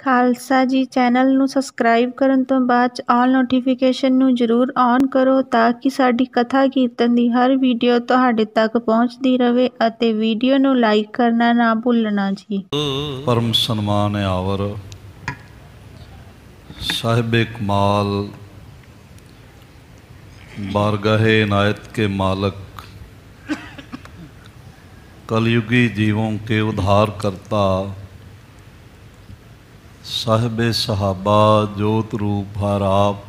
ਖਾਲਸਾ ਜੀ ਚੈਨਲ ਨੂੰ ਸਬਸਕ੍ਰਾਈਬ ਕਰਨ ਤੋਂ ਬਾਅਦ 'ਚ ਆਲ ਨੋਟੀਫਿਕੇਸ਼ਨ ਨੂੰ ਜ਼ਰੂਰ ਔਨ ਕਰੋ ਤਾਂ ਕਿ ਸਾਡੀ ਕਥਾ ਕੀਰਤਨ ਦੀ ਹਰ ਵੀਡੀਓ ਤੁਹਾਡੇ ਤੱਕ ਪਹੁੰਚਦੀ ਰਹੇ ਅਤੇ ਵੀਡੀਓ ਨੂੰ ਲਾਈਕ ਕਰਨਾ ਨਾ ਭੁੱਲਣਾ ਜੀ। परम सन्मान आवर साहिब कमाल बारगाहे इनायत के मालक कलयुगी जीवों के उद्धार करता साहिब सहाबा जोत रूप हर आप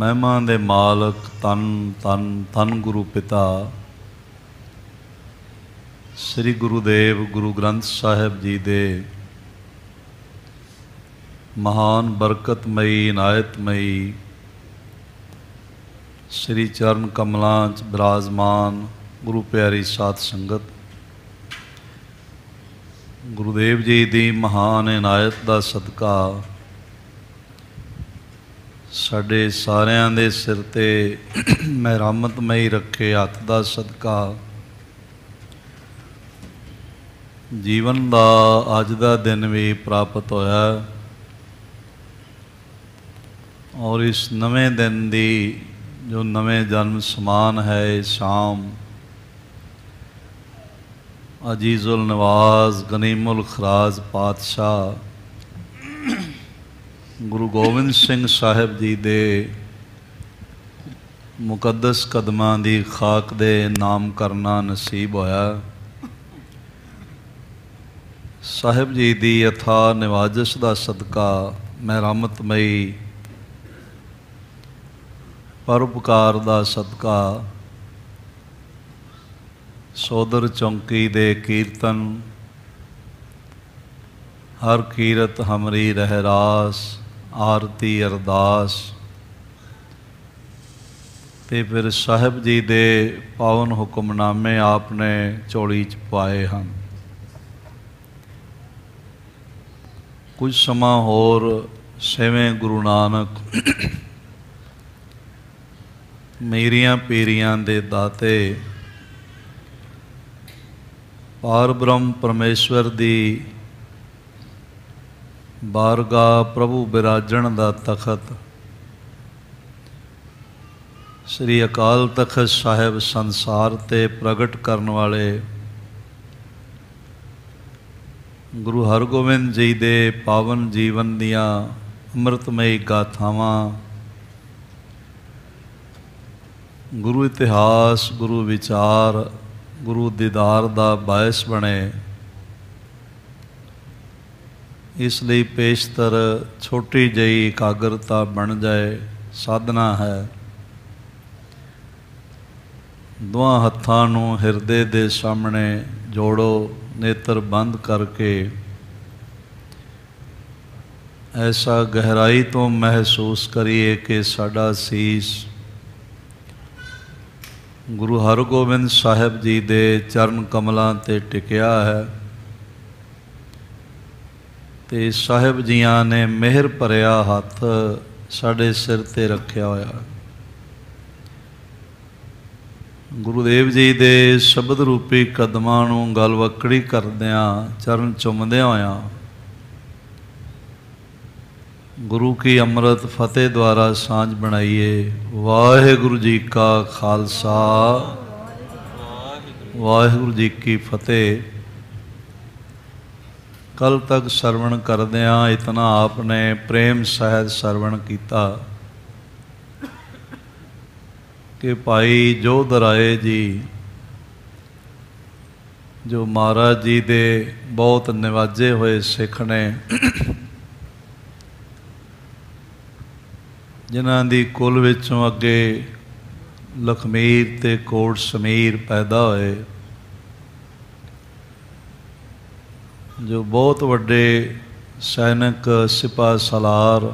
महिमा दे मालक तन तन तन गुरु पिता श्री गुरुदेव गुरु ग्रंथ साहिब जी दे महान बरकतमई इनायतमई श्री चरण कमलों च विराजमान गुरु प्यारी साध संगत गुरुदेव जी की महान इनायत का सदका साडे सारियां दे सिर ते मेहरमतमई रखे हथ का सदका जीवन का अज का दिन भी प्राप्त होया और इस नवे दिन की जो नवे जन्म समान है शाम अजीजुल नवाज गनीमुल खराज पातशाह गुरु गोबिंद सिंह साहिब जी दे मुकद्दस कदमां दी खाक दे नाम करना नसीब होया। साहिब जी दी अथा निवाजिश दा सदका मेहरमतमई परोपकार दा सदका सौदर चौंकी दे कीर्तन हर कीरत हमरी रहरास आरती अरदास ते फिर साहिब जी दे पावन हुक्मनामे आपने झोली च पाए हैं। कुछ समा होर छेवें गुरु नानक मेरियां पीरियां दे दाते पार ब्रह्म परमेश्वर दी बारगाह प्रभु बिराजण दा तखत श्री अकाल तखत साहिब संसार ते प्रगट करन वाले गुरु हरगोबिंद जी दे पावन जीवन दियां अमृतमयी गाथावां गुरु इतिहास गुरु विचार गुरु दीदार दा बायस बने इसलिए पेशतर छोटी जही एकाग्रता बन जाए साधना है। दोवां हत्थां नूं हिरदे दे सामने जोड़ो नेत्र बंद करके ऐसा गहराई तो महसूस करिए कि साडा सीस गुरु हरगोबिंद साहिब जी दे चरण कमलों ते टिकिया है ते साहिब जियां ने मेहर भरिया हथ साडे सिर ते रखिया होया। गुरुदेव जी दे शब्द रूपी कदमां नूं गलवकड़ी करदियां चरण चुमदियां होया गुरु की अमृत फतेह द्वारा सांझ बनाइए। वाहिगुरु जी का खालसा वाहिगुरु जी की फतेह। कल तक सरवण करदियां इतना आपने प्रेम सहित सरवण किया कि भाई जोधराए जी जो महाराज जी दे बहुत निवाजे हुए सिख ने जिन्हां दी कुल विचों अगे लखमीर ते कोट समीर पैदा होए जो बहुत वड्डे सैनिक सिपा सलार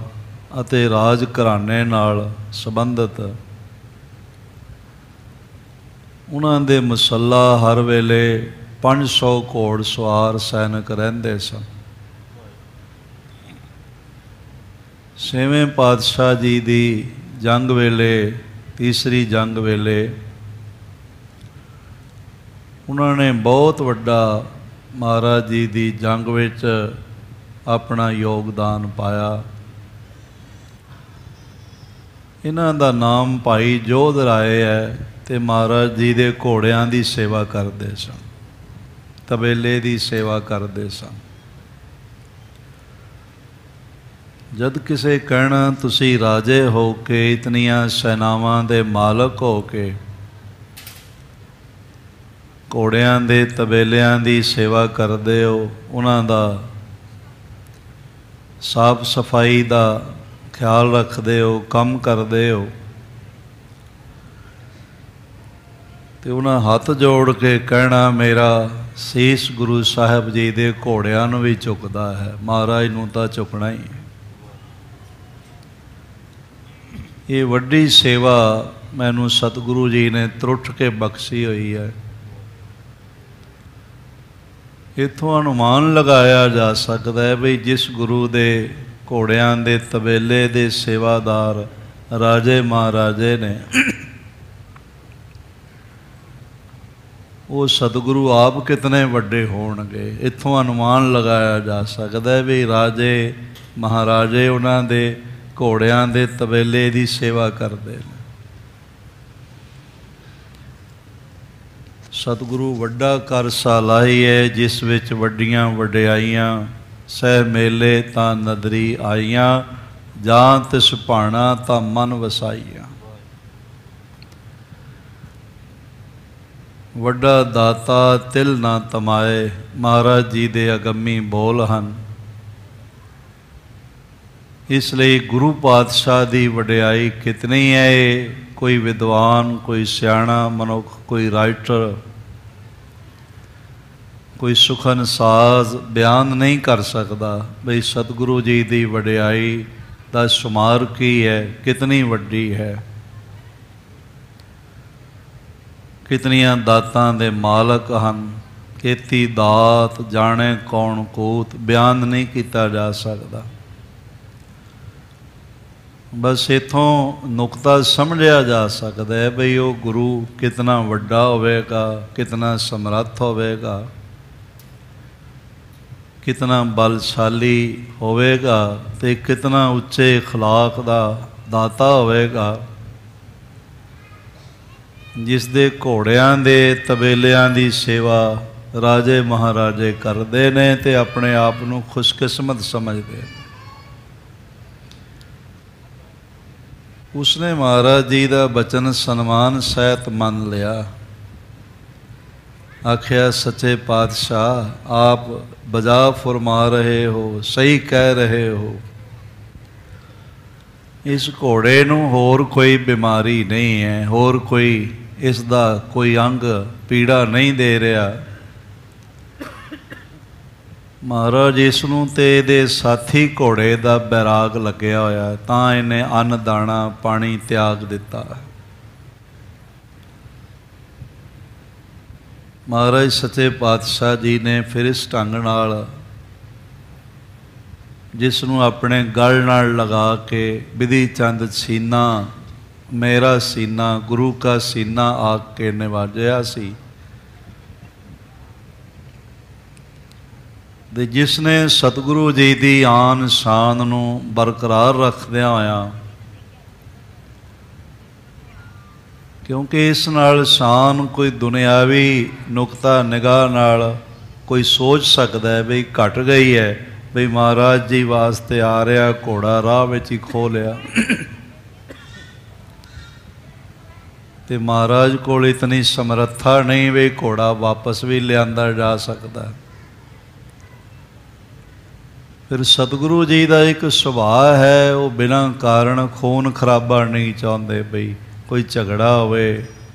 अते राज घराने नाल संबंधित उन्हां दे मसला हर वेले 500 घोड़ सवार सैनिक रहिंदे सन। छेवें पातशाह जी दी जंग वेले तीसरी जंग वेले उन्होंने बहुत वड्डा महाराज जी की जंग विच अपना योगदान पाया। इन्हां दा नाम भाई जोध राय है ते महाराज जी दे घोड़ियां की सेवा करते सन, तबेले की सेवा करते सन। जद किसे कहना तुसी राजे हो के इतनियां सेनावां दे मालक हो के घोड़ियां दे तबेलियां की सेवा करते हो, उन्हां दा साफ सफाई का ख्याल रखते हो, काम करते हो, तो उन्हें हाथ जोड़ के कहना मेरा शीश गुरु साहब जी के घोड़ियां नूं भी चुकता है, महाराज नूं तां चुकना ही। ये वड्डी सेवा मैनू सतगुरु जी ने त्रुट के बख्शी हुई है। इत्थों अनुमान लगाया जा सकता है भी जिस गुरु दे घोड़ियां दे तबेले दे सेवादार राजे महाराजे ने, वो सतगुरु आप कितने वड्डे होणगे। इत्थों अनुमान लगाया जा सकता है भी राजे महाराजे उन्हां दे घोड़ियां दे तबेले की सेवा करते हैं। सतगुरु वड्डा कर सालाई है जिस विच वड्डियां वड्याइयां सह मेले तां नदरी आईयां, जां तिस भाणा तां मन वसाईयां। वड्डा दाता तिल ना तमाए, महाराज जी दे अगम्मी बोल हन। इसलिए गुरु पातशाह की वड्याई कितनी है, कोई विद्वान, कोई सियाणा मनुख, कोई राइटर, कोई सुखन साज बयान नहीं कर सकता बई सतगुरु जी की वड्याई का शुमार की है, कितनी वड्डी है। कितनियां दातां दे मालक हन, केती दात जाने कौन कूत, बयान नहीं किया जा सकता। बस इथों नुकता समझिया जा सकता है बई वो गुरु कितना वड्डा होवेगा, कितना समर्थ होवेगा, कितना बलशाली होवेगा, ते कितना उच्चे अखलाक का दाता होवेगा, जिस दे घोड़ियां दे तबेलियां की सेवा राजे महाराजे करते ने ते अपने आप नूं खुशकिस्मत समझते हैं। उसने महाराज जी का बचन सन्मान सहित मन लिया। आखिया सच्चे पातशाह आप बजा फरमा रहे हो, सही कह रहे हो। इस घोड़े नूं होर कोई बीमारी नहीं है, होर कोई इसका कोई अंग पीड़ा नहीं दे रहा। महाराज इसनूं ते इहदे साथी घोड़े का बैराग लग्या होया, तां इन्हें अन्न दाना पानी त्याग दिता। महाराज सच्चे पातशाह जी ने फिर इस ढंग नाल जिसनूं अपने गल नाल लगा के विधि चंद सीना मेरा सीना गुरु का सीना आख के निवाजिया सी। ते जिसने सतगुरु जी की आन शान नूं बरकरार रखदिया होया, क्योंकि इस नाल शान कोई दुनियावी नुकता निगाह नाल कोई सोच सकता है बई घट गई है, बई महाराज जी वास्ते आ रहा घोड़ा राह विच ही खो लिया। ते महाराज कोल इतनी समर्था नहीं भी घोड़ा वापस भी लियांदा जा सकता। फिर सतगुरु जी का एक सुभाव है, वो बिना कारण खून खराबा नहीं चाहते बई कोई झगड़ा होवे,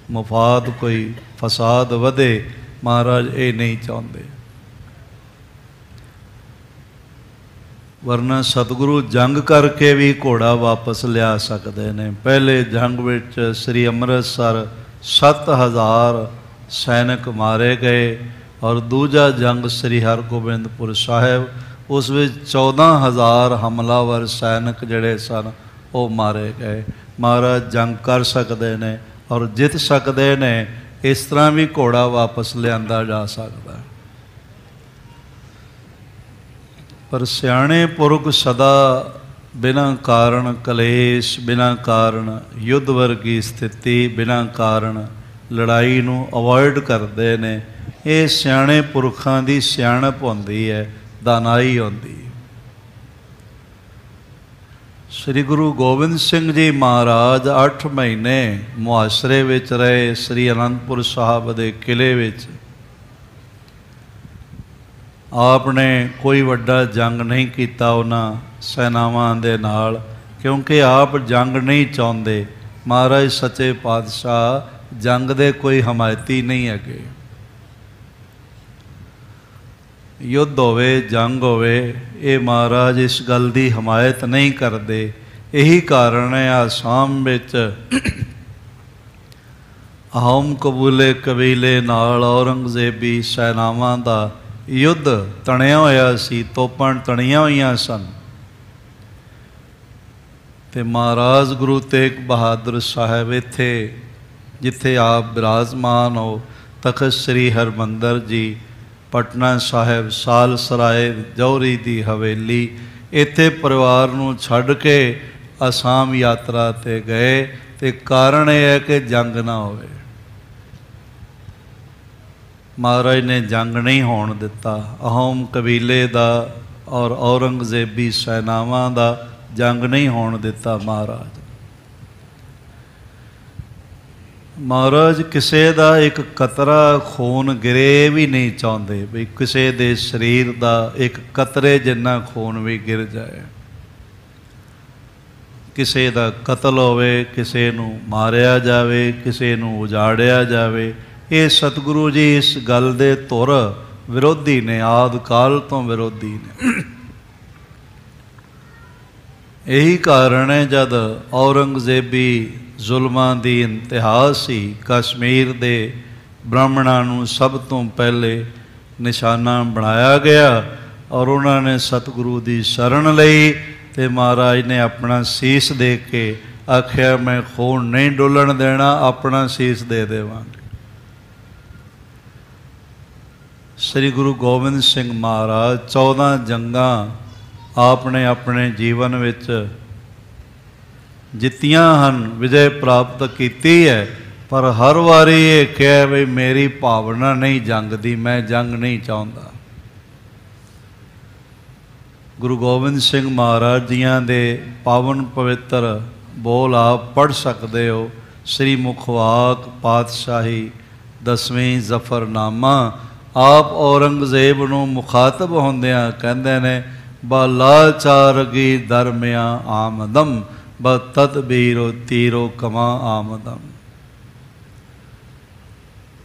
मुफाद कोई फसाद वधे, महाराज ये नहीं चाहते। वरना सतगुरु जंग करके भी घोड़ा वापस लिया सकते हैं। पहले जंग विच श्री अमृतसर 7000 सैनिक मारे गए और दूजा जंग श्री हरगोबिंदपुर साहिब उस विच 14000 हमलावर सैनिक जड़े सन वो मारे गए। महाराज जंग कर सकते हैं और जित सकते हैं। इस तरह भी घोड़ा वापस लिया जा सकता है। पर सियाणे पुरख सदा बिना कारण कलेश, बिना कारण युद्ध वर्गी स्थिति, बिना कारण लड़ाई नूं अवॉइड करते ने। ये सियाणे पुरखां दी सियाणप हुंदी है, दानाई हुंदी है। श्री गुरु गोबिंद सिंह जी महाराज 8 महीने मुहासरे विच रहे श्री आनंदपुर साहब दे किले विच। आपने कोई वड्डा जंग नहीं किया उन्हां सेनावां दे नाल, क्योंकि आप जंग नहीं चाहुंदे। महाराज सच्चे पातशाह जंग दे कोई हमायती नहीं है। युद्ध होवे जंग होवे, ये महाराज इस गल की हमायत नहीं करते। यही कारण है आसाम विच अहोम कबूले कबीले नाल औरंगजेबी सेनावां दा युद्ध तणिया होया सी, तोपां तणिया होईयां सन। ते महाराज गुरु तेग बहादुर साहब इत्थे जिथे आप विराजमान हो, तखत श्री हरमंदर जी, पटना साहिब, साल सराय जौहरी दी हवेली, इत्थे परिवार नूं छड्ड के आसाम यात्रा ते गए। ते कारण यह है कि जंग ना होवे। महाराज ने जंग नहीं होण दिता। अहोम कबीले दा और औरंगजेबी सेनावां दा जंग नहीं होण दिता महाराज। महाराज किसी का एक कतरा खून गिरे भी नहीं चाहते, भी किसी दे शरीर का एक कतरे जिन्ना खून भी गिर जाए। किसी का कतल होवे, किसी नूं मारिया जावे, किसी नूं उजाड़िया जावे, ये सतगुरु जी इस गल दे धुर विरोधी ने, आदि काल तो विरोधी ने। यही कारण है जद औरंगजेबी जुल्मां दी इंतहा सी, कश्मीर दे ब्राह्मणां नूं सब तो पहले निशाना बनाया गया और उन्होंने सतगुरु की शरण लई। ते महाराज ने अपना शीश दे के आख्या मैं खून नहीं डुलन देना, अपना शीश दे देवांगे। श्री गुरु गोबिंद सिंह महाराज 14 जंगां आपने अपने जीवन विच जितियां हन, विजय प्राप्त की है, पर हर वारी ये कहा भी मेरी भावना नहीं जंग दी, मैं जंग नहीं चाहता। गुरु गोबिंद सिंह महाराज जियां दे पावन पवित्र बोल आप पढ़ सकते हो। श्री मुखवाक पातशाही 10वीं जफरनामा आप औरंगजेब नूं मुखातब होंदियां कहंदे ने, बालाचारगी दरमिया आमदम ब तदबीरो तीरो कमा आमदम।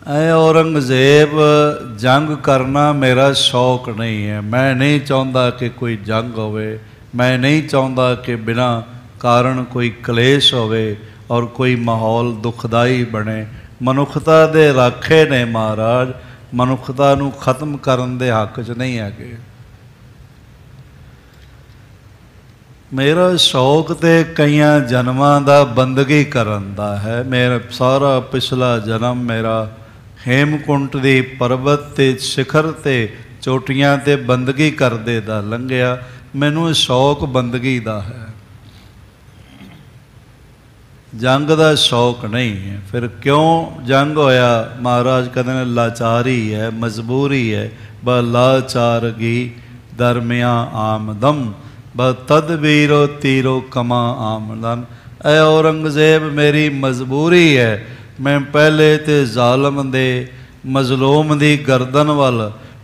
ऐ औरंगजेब जंग करना मेरा शौक नहीं है। मैं नहीं चाहता कि कोई जंग होवे, मैं नहीं चाहता कि बिना कारण कोई क्लेश होवे और कोई माहौल दुखदाई बने। मनुखता दे राखे ने महाराज, मनुखता नूं खत्म करन दे हक च नहीं है। मेरा शौक तो कई जन्मां दा बंदगी करन दा है। मेरा सारा पिछला जन्म मेरा हेमकुंट दी पर्वत ते शिखर ते चोटियां ते बंदगी करदे दा लंघिया। मैनू शौक बंदगी दा है, जंग दा शौक नहीं है। फिर क्यों जंग होया? महाराज कहते हैं लाचारी है, मजबूरी है। ब लाचारगी दरमिया आमदम ब तदबीरो तीरो कमा आमदन। ऐ औरंगजेब मेरी मजबूरी है, मैं पहले तो जालम दे मजलूम दी गर्दन वल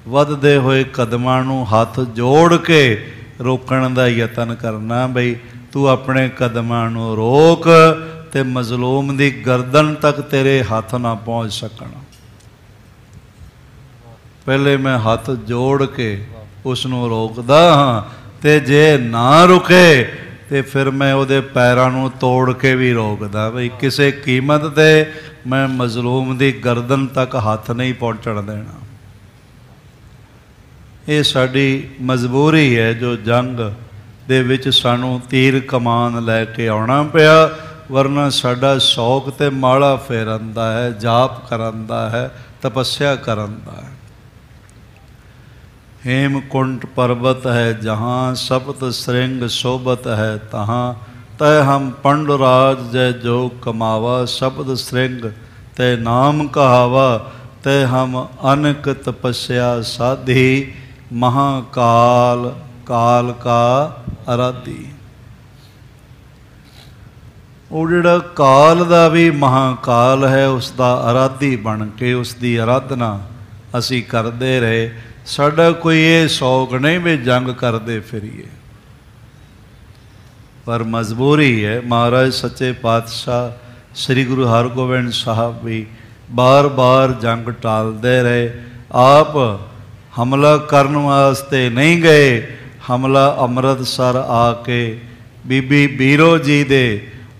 वधदे होए कदमां नूं हथ जोड़ के रोकण दा यतन करना। बई तू अपने कदमां नूं रोक ते मजलूम दी गर्दन तक तेरे हथ ना पहुँच सकण। पहले मैं हथ जोड़ के उसनूं रोकदा हाँ, ते जे ना रुके तो फिर मैं उहदे पैरां नूं तोड़ के भी रोकदा। बई किसी कीमत ते मैं मजलूम दी गर्दन तक हाथ नहीं पहुँचण देना। ये साडी मजबूरी है जो जंग दे विच सानू तीर कमान लैके आउणा पिया, वरना साडा शौक ते माला फेरन दा है, जाप करन दा है, तपस्या करन दा है। हेमकुंट पर्वत है जहाँ, सप्त श्रृंग शोभत है तहाँ। तय हम पंडराज जय जो कमावा, शब्द श्रृंग तय नाम कहावा। तय हम अनक तपस्या साधी, महाकाल काल का आराधी। ਉਹ ਜਿਹੜਾ ਕਾਲ ਦਾ ਵੀ ਮਹਾਕਾਲ ਹੈ, ਉਸ ਦਾ ਆਰਾਧੀ ਬਣ ਕੇ ਉਸ ਦੀ ਆਰਾਧਨਾ ਅਸੀਂ ਕਰਦੇ ਰਹੇ। ਸਾਡਾ ਕੋਈ ਇਹ ਸ਼ੌਕ ਨਹੀਂ ਵੀ ਜੰਗ ਕਰਦੇ ਫਿਰੀਏ, ਪਰ ਮਜਬੂਰੀ ਹੈ। ਮਹਾਰਾਜ ਸੱਚੇ ਪਾਤਸ਼ਾਹ ਸ੍ਰੀ ਗੁਰੂ ਹਰਗੋਬਿੰਦ ਸਾਹਿਬ ਵੀ ਬਾਰ-ਬਾਰ ਜੰਗ ਟਾਲਦੇ ਰਹੇ। ਆਪ ਹਮਲਾ ਕਰਨ ਵਾਸਤੇ ਨਹੀਂ ਗਏ। ਹਮਲਾ ਅੰਮ੍ਰਿਤਸਰ ਆ ਕੇ ਬੀਬੀ ਬੀਰੋ ਜੀ ਦੇ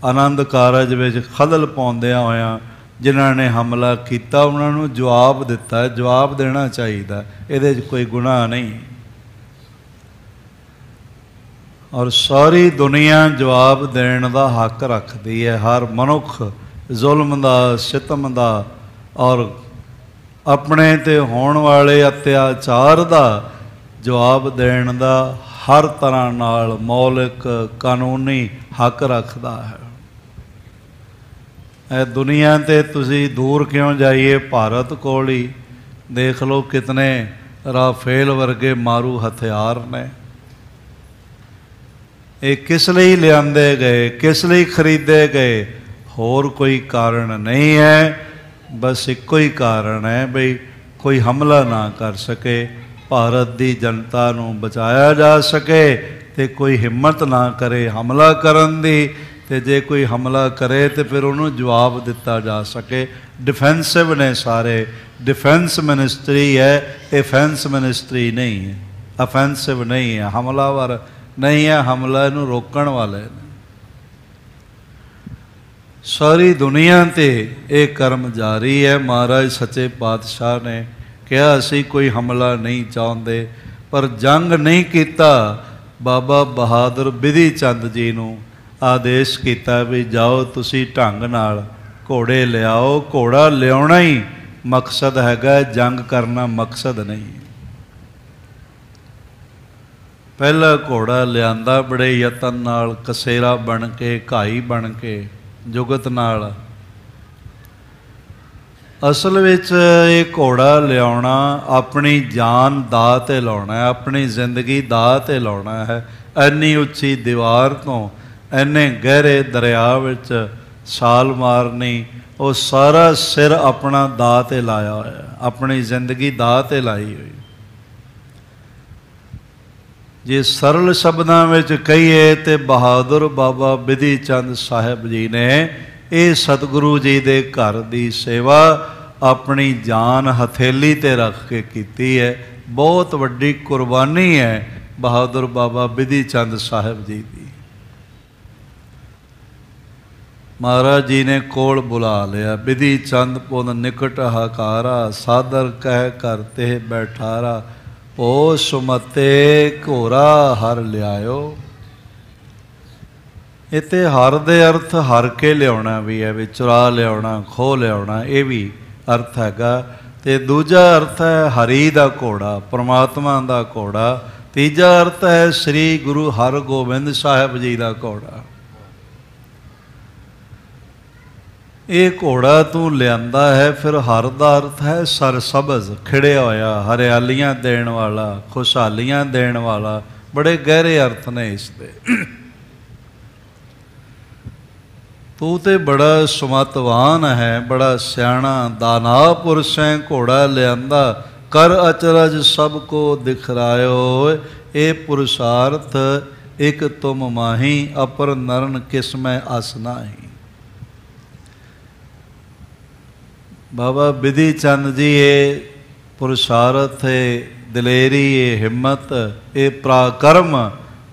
ਆਨੰਦ ਕਾਰਜ ਵਿੱਚ ਖਲਲ ਪਾਉਂਦਿਆਂ ਹੋਇਆਂ ਜਿਨ੍ਹਾਂ ਨੇ ਹਮਲਾ ਕੀਤਾ ਉਹਨਾਂ ਨੂੰ ਜਵਾਬ ਦਿੱਤਾ। ਜਵਾਬ ਦੇਣਾ ਚਾਹੀਦਾ, ਇਹਦੇ 'ਚ ਕੋਈ ਗੁਨਾਹ ਨਹੀਂ। ਔਰ ਸਾਰੀ ਦੁਨੀਆ ਜਵਾਬ ਦੇਣ ਦਾ ਹੱਕ ਰੱਖਦੀ ਹੈ। ਹਰ ਮਨੁੱਖ ਜ਼ੁਲਮ ਦਾ, ਸਿਤਮ ਦਾ ਔਰ ਆਪਣੇ 'ਤੇ ਹੋਣ ਵਾਲੇ ਅਤਿਆਚਾਰ ਦਾ ਜਵਾਬ ਦੇਣ ਦਾ ਹਰ ਤਰ੍ਹਾਂ ਨਾਲ ਮੌਲਿਕ ਕਾਨੂੰਨੀ ਹੱਕ ਰੱਖਦਾ ਹੈ। ਇਹ ਦੁਨੀਆ 'ਤੇ ਤੁਸੀਂ ਦੂਰ ਕਿਉਂ ਜਾਈਏ, ਭਾਰਤ ਕੋਲ ਹੀ ਦੇਖ ਲਓ ਕਿਤਨੇ ਰਾਫੇਲ ਵਰਗੇ ਮਾਰੂ ਹਥਿਆਰ ਨੇ। ਇਹ ਕਿਸ ਲਈ ਲਿਆਂਦੇ ਗਏ, ਕਿਸ ਲਈ ਖਰੀਦੇ ਗਏ? ਹੋਰ ਕੋਈ ਕਾਰਨ ਨਹੀਂ ਹੈ, ਬਸ ਇੱਕੋ ਹੀ ਕਾਰਨ ਹੈ ਬਈ ਕੋਈ ਹਮਲਾ ਨਾ ਕਰ ਸਕੇ, ਭਾਰਤ ਦੀ ਜਨਤਾ ਨੂੰ ਬਚਾਇਆ ਜਾ ਸਕੇ ਤੇ ਕੋਈ ਹਿੰਮਤ ਨਾ ਕਰੇ ਹਮਲਾ ਕਰਨ ਦੀ। ਤੇ ਜੇ ਕੋਈ ਹਮਲਾ ਕਰੇ ਤੇ ਫਿਰ ਉਹਨੂੰ ਜਵਾਬ ਦਿੱਤਾ ਜਾ ਸਕੇ। ਡਿਫੈਂਸਿਵ ਨੇ ਸਾਰੇ, ਡਿਫੈਂਸ ਮਿਨਿਸਟਰੀ ਹੈ, ਡਿਫੈਂਸ ਮਿਨਿਸਟਰੀ ਨਹੀਂ ਹੈ, ਅਫੈਂਸਿਵ ਨਹੀਂ ਹੈ, ਹਮਲਾਵਰ ਨਹੀਂ ਹੈ। ਹਮਲਾ ਇਹਨੂੰ ਰੋਕਣ ਵਾਲੇ ਨੇ। ਸਾਰੀ ਦੁਨੀਆ 'ਤੇ ਇਹ ਕਰਮ ਜਾਰੀ ਹੈ। ਮਹਾਰਾਜ ਸੱਚੇ ਪਾਤਸ਼ਾਹ ਨੇ ਕਿਹਾ ਅਸੀਂ ਕੋਈ ਹਮਲਾ ਨਹੀਂ ਚਾਹੁੰਦੇ, ਪਰ ਜੰਗ ਨਹੀਂ ਕੀਤਾ। ਬਾਬਾ ਬਹਾਦਰ ਬਿਧੀ ਚੰਦ ਜੀ ਨੂੰ ਆਦੇਸ਼ ਕੀਤਾ ਵੀ ਜਾਓ ਤੁਸੀਂ ਢੰਗ ਨਾਲ ਘੋੜੇ ਲਿਆਓ। ਘੋੜਾ ਲਿਆਉਣਾ ਹੀ ਮਕਸਦ ਹੈਗਾ, ਜੰਗ ਕਰਨਾ ਮਕਸਦ ਨਹੀਂ। ਪਹਿਲਾ ਘੋੜਾ ਲਿਆਂਦਾ ਬੜੇ ਯਤਨ ਨਾਲ, ਕਸੇਰਾ ਬਣ ਕੇ, ਘਾਈ ਬਣ ਕੇ, ਜੁਗਤ ਨਾਲ। ਅਸਲ ਵਿੱਚ ਇਹ ਘੋੜਾ ਲਿਆਉਣਾ ਆਪਣੀ ਜਾਨ ਦਾਅ 'ਤੇ ਲਾਉਣਾ, ਆਪਣੀ ਜ਼ਿੰਦਗੀ ਦਾਅ 'ਤੇ ਲਾਉਣਾ ਹੈ। ਇੰਨੀ ਉੱਚੀ ਦੀਵਾਰ ਤੋਂ ਇੰਨੇ ਗਹਿਰੇ ਦਰਿਆ ਵਿੱਚ ਛਾਲ ਮਾਰਨੀ, ਉਹ ਸਾਰਾ ਸਿਰ ਆਪਣਾ ਦਾਅ 'ਤੇ ਲਾਇਆ ਹੋਇਆ, ਆਪਣੀ ਜ਼ਿੰਦਗੀ ਦਾਅ 'ਤੇ ਲਾਈ ਹੋਈ। ਜੇ ਸਰਲ ਸ਼ਬਦਾਂ ਵਿੱਚ ਕਹੀਏ ਤੇ ਬਹਾਦਰ ਬਾਬਾ ਬਿਧੀ ਚੰਦ ਸਾਹਿਬ ਜੀ ਨੇ ਇਹ ਸਤਿਗੁਰੂ ਜੀ ਦੇ ਘਰ ਦੀ ਸੇਵਾ ਆਪਣੀ ਜਾਨ ਹਥੇਲੀ 'ਤੇ ਰੱਖ ਕੇ ਕੀਤੀ ਹੈ। ਬਹੁਤ ਵੱਡੀ ਕੁਰਬਾਨੀ ਹੈ ਬਹਾਦਰ ਬਾਬਾ ਬਿਧੀ ਚੰਦ ਸਾਹਿਬ ਜੀ ਦੀ। ਮਹਾਰਾਜ ਜੀ ਨੇ ਕੋਲ ਬੁਲਾ ਲਿਆ। ਬਿਧੀ ਚੰਦ ਪੁਨ ਨਿਕਟ ਹਕਾਰਾ, ਸਾਦਰ ਕਹਿ ਕਰ ਤੇ ਬੈਠਾਰਾ। ਓ ਸੁਮਤੇ ਘੋਰਾ ਹਰ ਲਿਆਇਓ। ਇੱਥੇ ਹਰ ਦੇ ਅਰਥ ਹਰ ਕੇ ਲਿਆਉਣਾ ਵੀ ਹੈ, ਵੀ ਚੁਰਾ ਲਿਆਉਣਾ, ਖੋਹ ਲਿਆਉਣਾ, ਇਹ ਵੀ ਅਰਥ ਹੈਗਾ। ਅਤੇ ਦੂਜਾ ਅਰਥ ਹੈ ਹਰੀ ਦਾ ਘੋੜਾ, ਪਰਮਾਤਮਾ ਦਾ ਘੋੜਾ। ਤੀਜਾ ਅਰਥ ਹੈ ਸ੍ਰੀ ਗੁਰੂ ਹਰਗੋਬਿੰਦ ਸਾਹਿਬ ਜੀ ਦਾ ਘੋੜਾ। ਇਹ ਘੋੜਾ ਤੂੰ ਲਿਆਂਦਾ ਹੈ। ਫਿਰ ਹਰ ਦਾ ਅਰਥ ਹੈ ਸਰਸਬਜ਼, ਖਿੜਿਆ ਹੋਇਆ, ਹਰਿਆਲੀਆਂ ਦੇਣ ਵਾਲਾ, ਖੁਸ਼ਹਾਲੀਆਂ ਦੇਣ ਵਾਲਾ। ਬੜੇ ਗਹਿਰੇ ਅਰਥ ਨੇ ਇਸ ਦੇ। ਤੂੰ ਤੇ ਬੜਾ ਸੁਮਤਵਾਨ ਹੈ, ਬੜਾ ਸਿਆਣਾ ਦਾਨਾ ਪੁਰਸ਼ ਹੈ। ਘੋੜਾ ਲਿਆਂਦਾ ਕਰ ਅਚਰਜ ਸਭ ਕੋ ਦਿਖਰਾਇਓ। ਇਹ ਪੁਰਸ਼ਾਰਥ ਇੱਕ ਤੁਮ ਮਾਹੀ, ਅਪਰ ਨਰਨ ਕਿਸਮੈ ਅਸ ਨਾਹੀ। ਬਾਬਾ ਬਿਧੀ ਚੰਦ ਜੀ ਇਹ ਪੁਰਸ਼ਾਰਥ, ਇਹ ਦਲੇਰੀ, ਇਹ ਹਿੰਮਤ, ਇਹ ਪਰਾਕਰਮ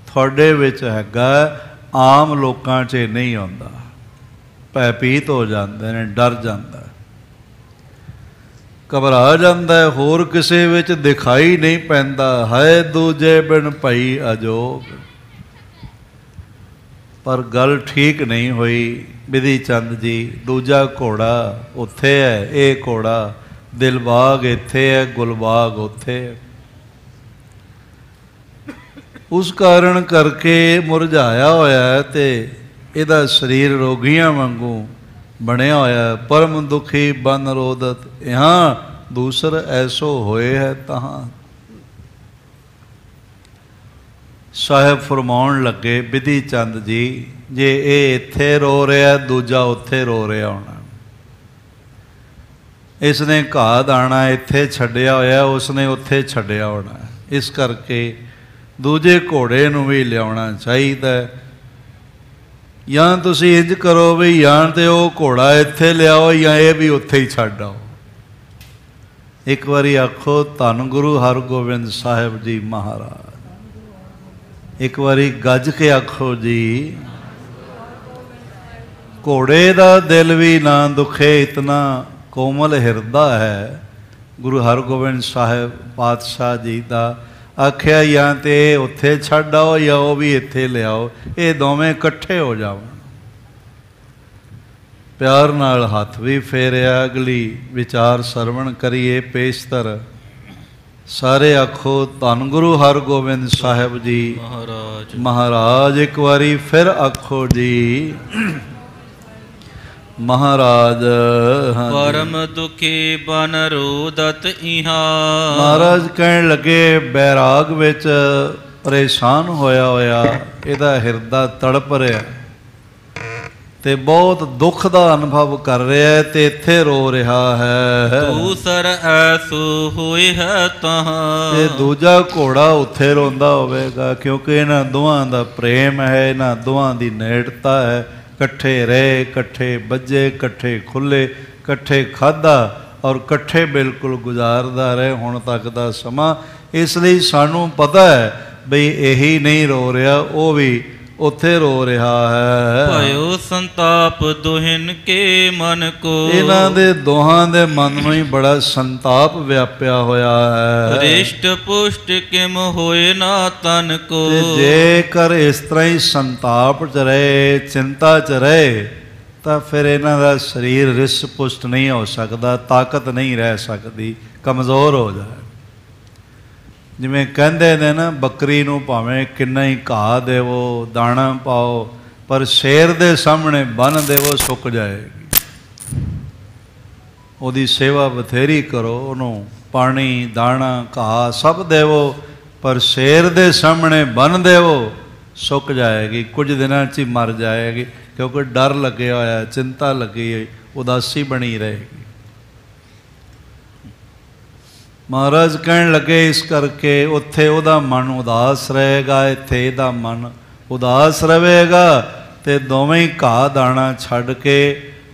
ਤੁਹਾਡੇ ਵਿੱਚ ਹੈਗਾ, ਆਮ ਲੋਕਾਂ 'ਚ ਨਹੀਂ ਆਉਂਦਾ। ਭੈਭੀਤ ਹੋ ਜਾਂਦੇ ਨੇ, ਡਰ ਜਾਂਦਾ, ਘਬਰਾ ਜਾਂਦਾ, ਹੋਰ ਕਿਸੇ ਵਿੱਚ ਦਿਖਾਈ ਨਹੀਂ ਪੈਂਦਾ। ਹੈ ਦੂਜੇ ਬਿਨ ਭਈ ਅਜੋਗ। ਪਰ ਗੱਲ ਠੀਕ ਨਹੀਂ ਹੋਈ ਬਿਧੀ ਚੰਦ ਜੀ। ਦੂਜਾ ਘੋੜਾ ਉੱਥੇ ਹੈ, ਇਹ ਘੋੜਾ ਦਿਲਬਾਗ ਇੱਥੇ ਹੈ, ਗੁਲਬਾਗ ਉੱਥੇ ਹੈ। ਉਸ ਕਾਰਨ ਕਰਕੇ ਮੁਰਝਾਇਆ ਹੋਇਆ ਤੇ ਇਹਦਾ ਸਰੀਰ ਰੋਗੀਆਂ ਵਾਂਗੂ ਬਣਿਆ ਹੋਇਆ। ਪਰਮ ਦੁਖੀ ਬਨ ਰੋਦਤ यहाँ दूसर ऐसो होए है तहाँ। ਸਾਹਿਬ ਫਰਮਾਉਣ ਲੱਗੇ ਬਿਧੀ ਚੰਦ ਜੀ, ਜੇ ਇਹ ਇੱਥੇ ਰੋ ਰਿਹਾ ਦੂਜਾ ਉੱਥੇ ਰੋ ਰਿਹਾ ਹੋਣਾ। ਇਸ ਨੇ ਘਾਹ ਦਾਣਾ ਇੱਥੇ ਛੱਡਿਆ ਹੋਇਆ, ਉਸਨੇ ਉੱਥੇ ਛੱਡਿਆ ਹੋਣਾ। ਇਸ ਕਰਕੇ ਦੂਜੇ ਘੋੜੇ ਨੂੰ ਵੀ ਲਿਆਉਣਾ ਚਾਹੀਦਾ। ਜਾਂ ਤੁਸੀਂ ਇੰਝ ਕਰੋ ਵੀ ਜਾਂ ਤੇ ਉਹ ਘੋੜਾ ਇੱਥੇ ਲਿਆਓ ਜਾਂ ਇਹ ਵੀ ਉੱਥੇ ਹੀ ਛੱਡ ਆਓ। ਇੱਕ ਵਾਰੀ ਆਖੋ ਧੰਨ ਗੁਰੂ ਹਰਗੋਬਿੰਦ ਸਾਹਿਬ ਜੀ ਮਹਾਰਾਜ। ਇੱਕ ਵਾਰੀ ਗੱਜ ਕੇ ਆਖੋ ਜੀ। ਘੋੜੇ ਦਾ ਦਿਲ ਵੀ ਨਾ ਦੁਖੇ ਇਤਨਾ ਕੋਮਲ ਹਿਰਦਾ ਹੈ ਗੁਰੂ ਹਰਗੋਬਿੰਦ ਸਾਹਿਬ ਪਾਤਸ਼ਾਹ ਜੀ ਦਾ। ਆਖਿਆ ਜਾਂ ਤੇ ਉੱਥੇ ਛੱਡ ਆਓ ਜਾਂ ਉਹ ਵੀ ਇੱਥੇ ਲਿਆਓ, ਇਹ ਦੋਵੇਂ ਇਕੱਠੇ ਹੋ ਜਾਵਣ। ਪਿਆਰ ਨਾਲ ਹੱਥ ਵੀ ਫੇਰਿਆ। ਅਗਲੀ ਵਿਚਾਰ ਸਰਵਣ ਕਰੀਏ ਪੇਸ਼ਤਰ। ਸਾਰੇ ਆਖੋ ਧੰਨ ਗੁਰੂ ਹਰਗੋਬਿੰਦ ਸਾਹਿਬ ਜੀ ਮਹਾਰਾਜ ਮਹਾਰਾਜ। ਇੱਕ ਵਾਰੀ ਫਿਰ ਆਖੋ ਜੀ ਮਹਾਰਾਜ। ਪਰਮ ਦੁਖੀ ਬਨ ਰੋਦਤ ਇਹਾਂ। ਮਹਾਰਾਜ ਕਹਿਣ ਲੱਗੇ ਬੈਰਾਗ ਵਿੱਚ ਪਰੇਸ਼ਾਨ ਹੋਇਆ ਇਹਦਾ ਹਿਰਦਾ ਤੜਪ ਰਿਹਾ ਤੇ ਬਹੁਤ ਦੁੱਖ ਦਾ ਅਨੁਭਵ ਕਰ ਰਿਹਾ ਤੇ ਇੱਥੇ ਰੋ ਰਿਹਾ ਹੈ। ਦੂਸਰ ਐਸੋ ਹੋਏ ਹੈ ਤਹਾਂ। ਤੇ ਦੂਜਾ ਘੋੜਾ ਉੱਥੇ ਰੋਂਦਾ ਹੋਵੇਗਾ, ਕਿਉਂਕਿ ਇਹਨਾਂ ਦੋਵਾਂ ਦਾ ਪ੍ਰੇਮ ਹੈ, ਇਹਨਾਂ ਦੋਵਾਂ ਦੀ ਨੇੜਤਾ ਹੈ। ਇਕੱਠੇ ਰਹੇ, ਇਕੱਠੇ ਬੱਝੇ, ਇਕੱਠੇ ਖੁੱਲੇ, ਇਕੱਠੇ ਖਾਧਾ ਔਰ ਇਕੱਠੇ ਬਿਲਕੁਲ ਗੁਜ਼ਾਰਦਾ ਰਹੇ ਹੁਣ ਤੱਕ ਦਾ ਸਮਾਂ। ਇਸ ਲਈ ਸਾਨੂੰ ਪਤਾ ਹੈ ਬਈ ਇਹੀ ਨਹੀਂ ਰੋ ਰਿਹਾ, ਉਹ ਵੀ ਉੱਥੇ ਰੋ ਰਿਹਾ ਹੈ। ਭਇਓ ਸੰਤਾਪ ਦੁਹਿਨ ਕੇ ਮਨ ਕੋ। ਇਹਨਾਂ ਦੇ ਦੋਹਾਂ ਦੇ ਮਨ ਨੂੰ ਹੀ ਬੜਾ ਸੰਤਾਪ ਵਿਆਪਿਆ ਹੋਇਆ ਹੈ। ਰਿਸ਼ਟ ਪੁਸ਼ਟ ਕਿਮ ਹੋਏ ਨਾ ਤਨ ਕੋ। ਜੇਕਰ ਇਸ ਤਰ੍ਹਾਂ ਹੀ ਸੰਤਾਪ ਚ ਰਹੇ, ਚਿੰਤਾ ਚ ਰਹੇ, ਤਾਂ ਫਿਰ ਇਹਨਾਂ ਦਾ ਸਰੀਰ ਰਿਸ ਪੁਸ਼ਟ ਨਹੀਂ ਹੋ ਸਕਦਾ, ਤਾਕਤ ਨਹੀਂ ਰਹਿ ਸਕਦੀ, ਕਮਜ਼ੋਰ ਹੋ ਜਾਏ। ਜਿਵੇਂ ਕਹਿੰਦੇ ਨੇ ਨਾ, ਬੱਕਰੀ ਨੂੰ ਭਾਵੇਂ ਕਿੰਨਾ ਹੀ ਘਾਹ ਦੇਵੋ, ਦਾਣਾ ਪਾਓ, ਪਰ ਸ਼ੇਰ ਦੇ ਸਾਹਮਣੇ ਬੰਨ੍ਹ ਦੇਵੋ ਸੁੱਕ ਜਾਏਗੀ। ਉਹਦੀ ਸੇਵਾ ਬਥੇਰੀ ਕਰੋ, ਉਹਨੂੰ ਪਾਣੀ, ਦਾਣਾ, ਘਾਹ ਸਭ ਦੇਵੋ, ਪਰ ਸ਼ੇਰ ਦੇ ਸਾਹਮਣੇ ਬੰਨ੍ਹ ਦੇਵੋ ਸੁੱਕ ਜਾਏਗੀ, ਕੁਝ ਦਿਨਾਂ 'ਚ ਹੀ ਮਰ ਜਾਏਗੀ, ਕਿਉਂਕਿ ਡਰ ਲੱਗਿਆ ਹੋਇਆ, ਚਿੰਤਾ ਲੱਗੀ ਹੋਈ, ਉਦਾਸੀ ਬਣੀ ਰਹੇਗੀ। ਮਹਾਰਾਜ ਕਹਿਣ ਲੱਗੇ ਇਸ ਕਰਕੇ ਉੱਥੇ ਉਹਦਾ ਮਨ ਉਦਾਸ ਰਹੇਗਾ, ਇੱਥੇ ਇਹਦਾ ਮਨ ਉਦਾਸ ਰਹੇਗਾ, ਤੇ ਦੋਵੇਂ ਹੀ ਘਾਹ ਦਾਣਾ ਛੱਡ ਕੇ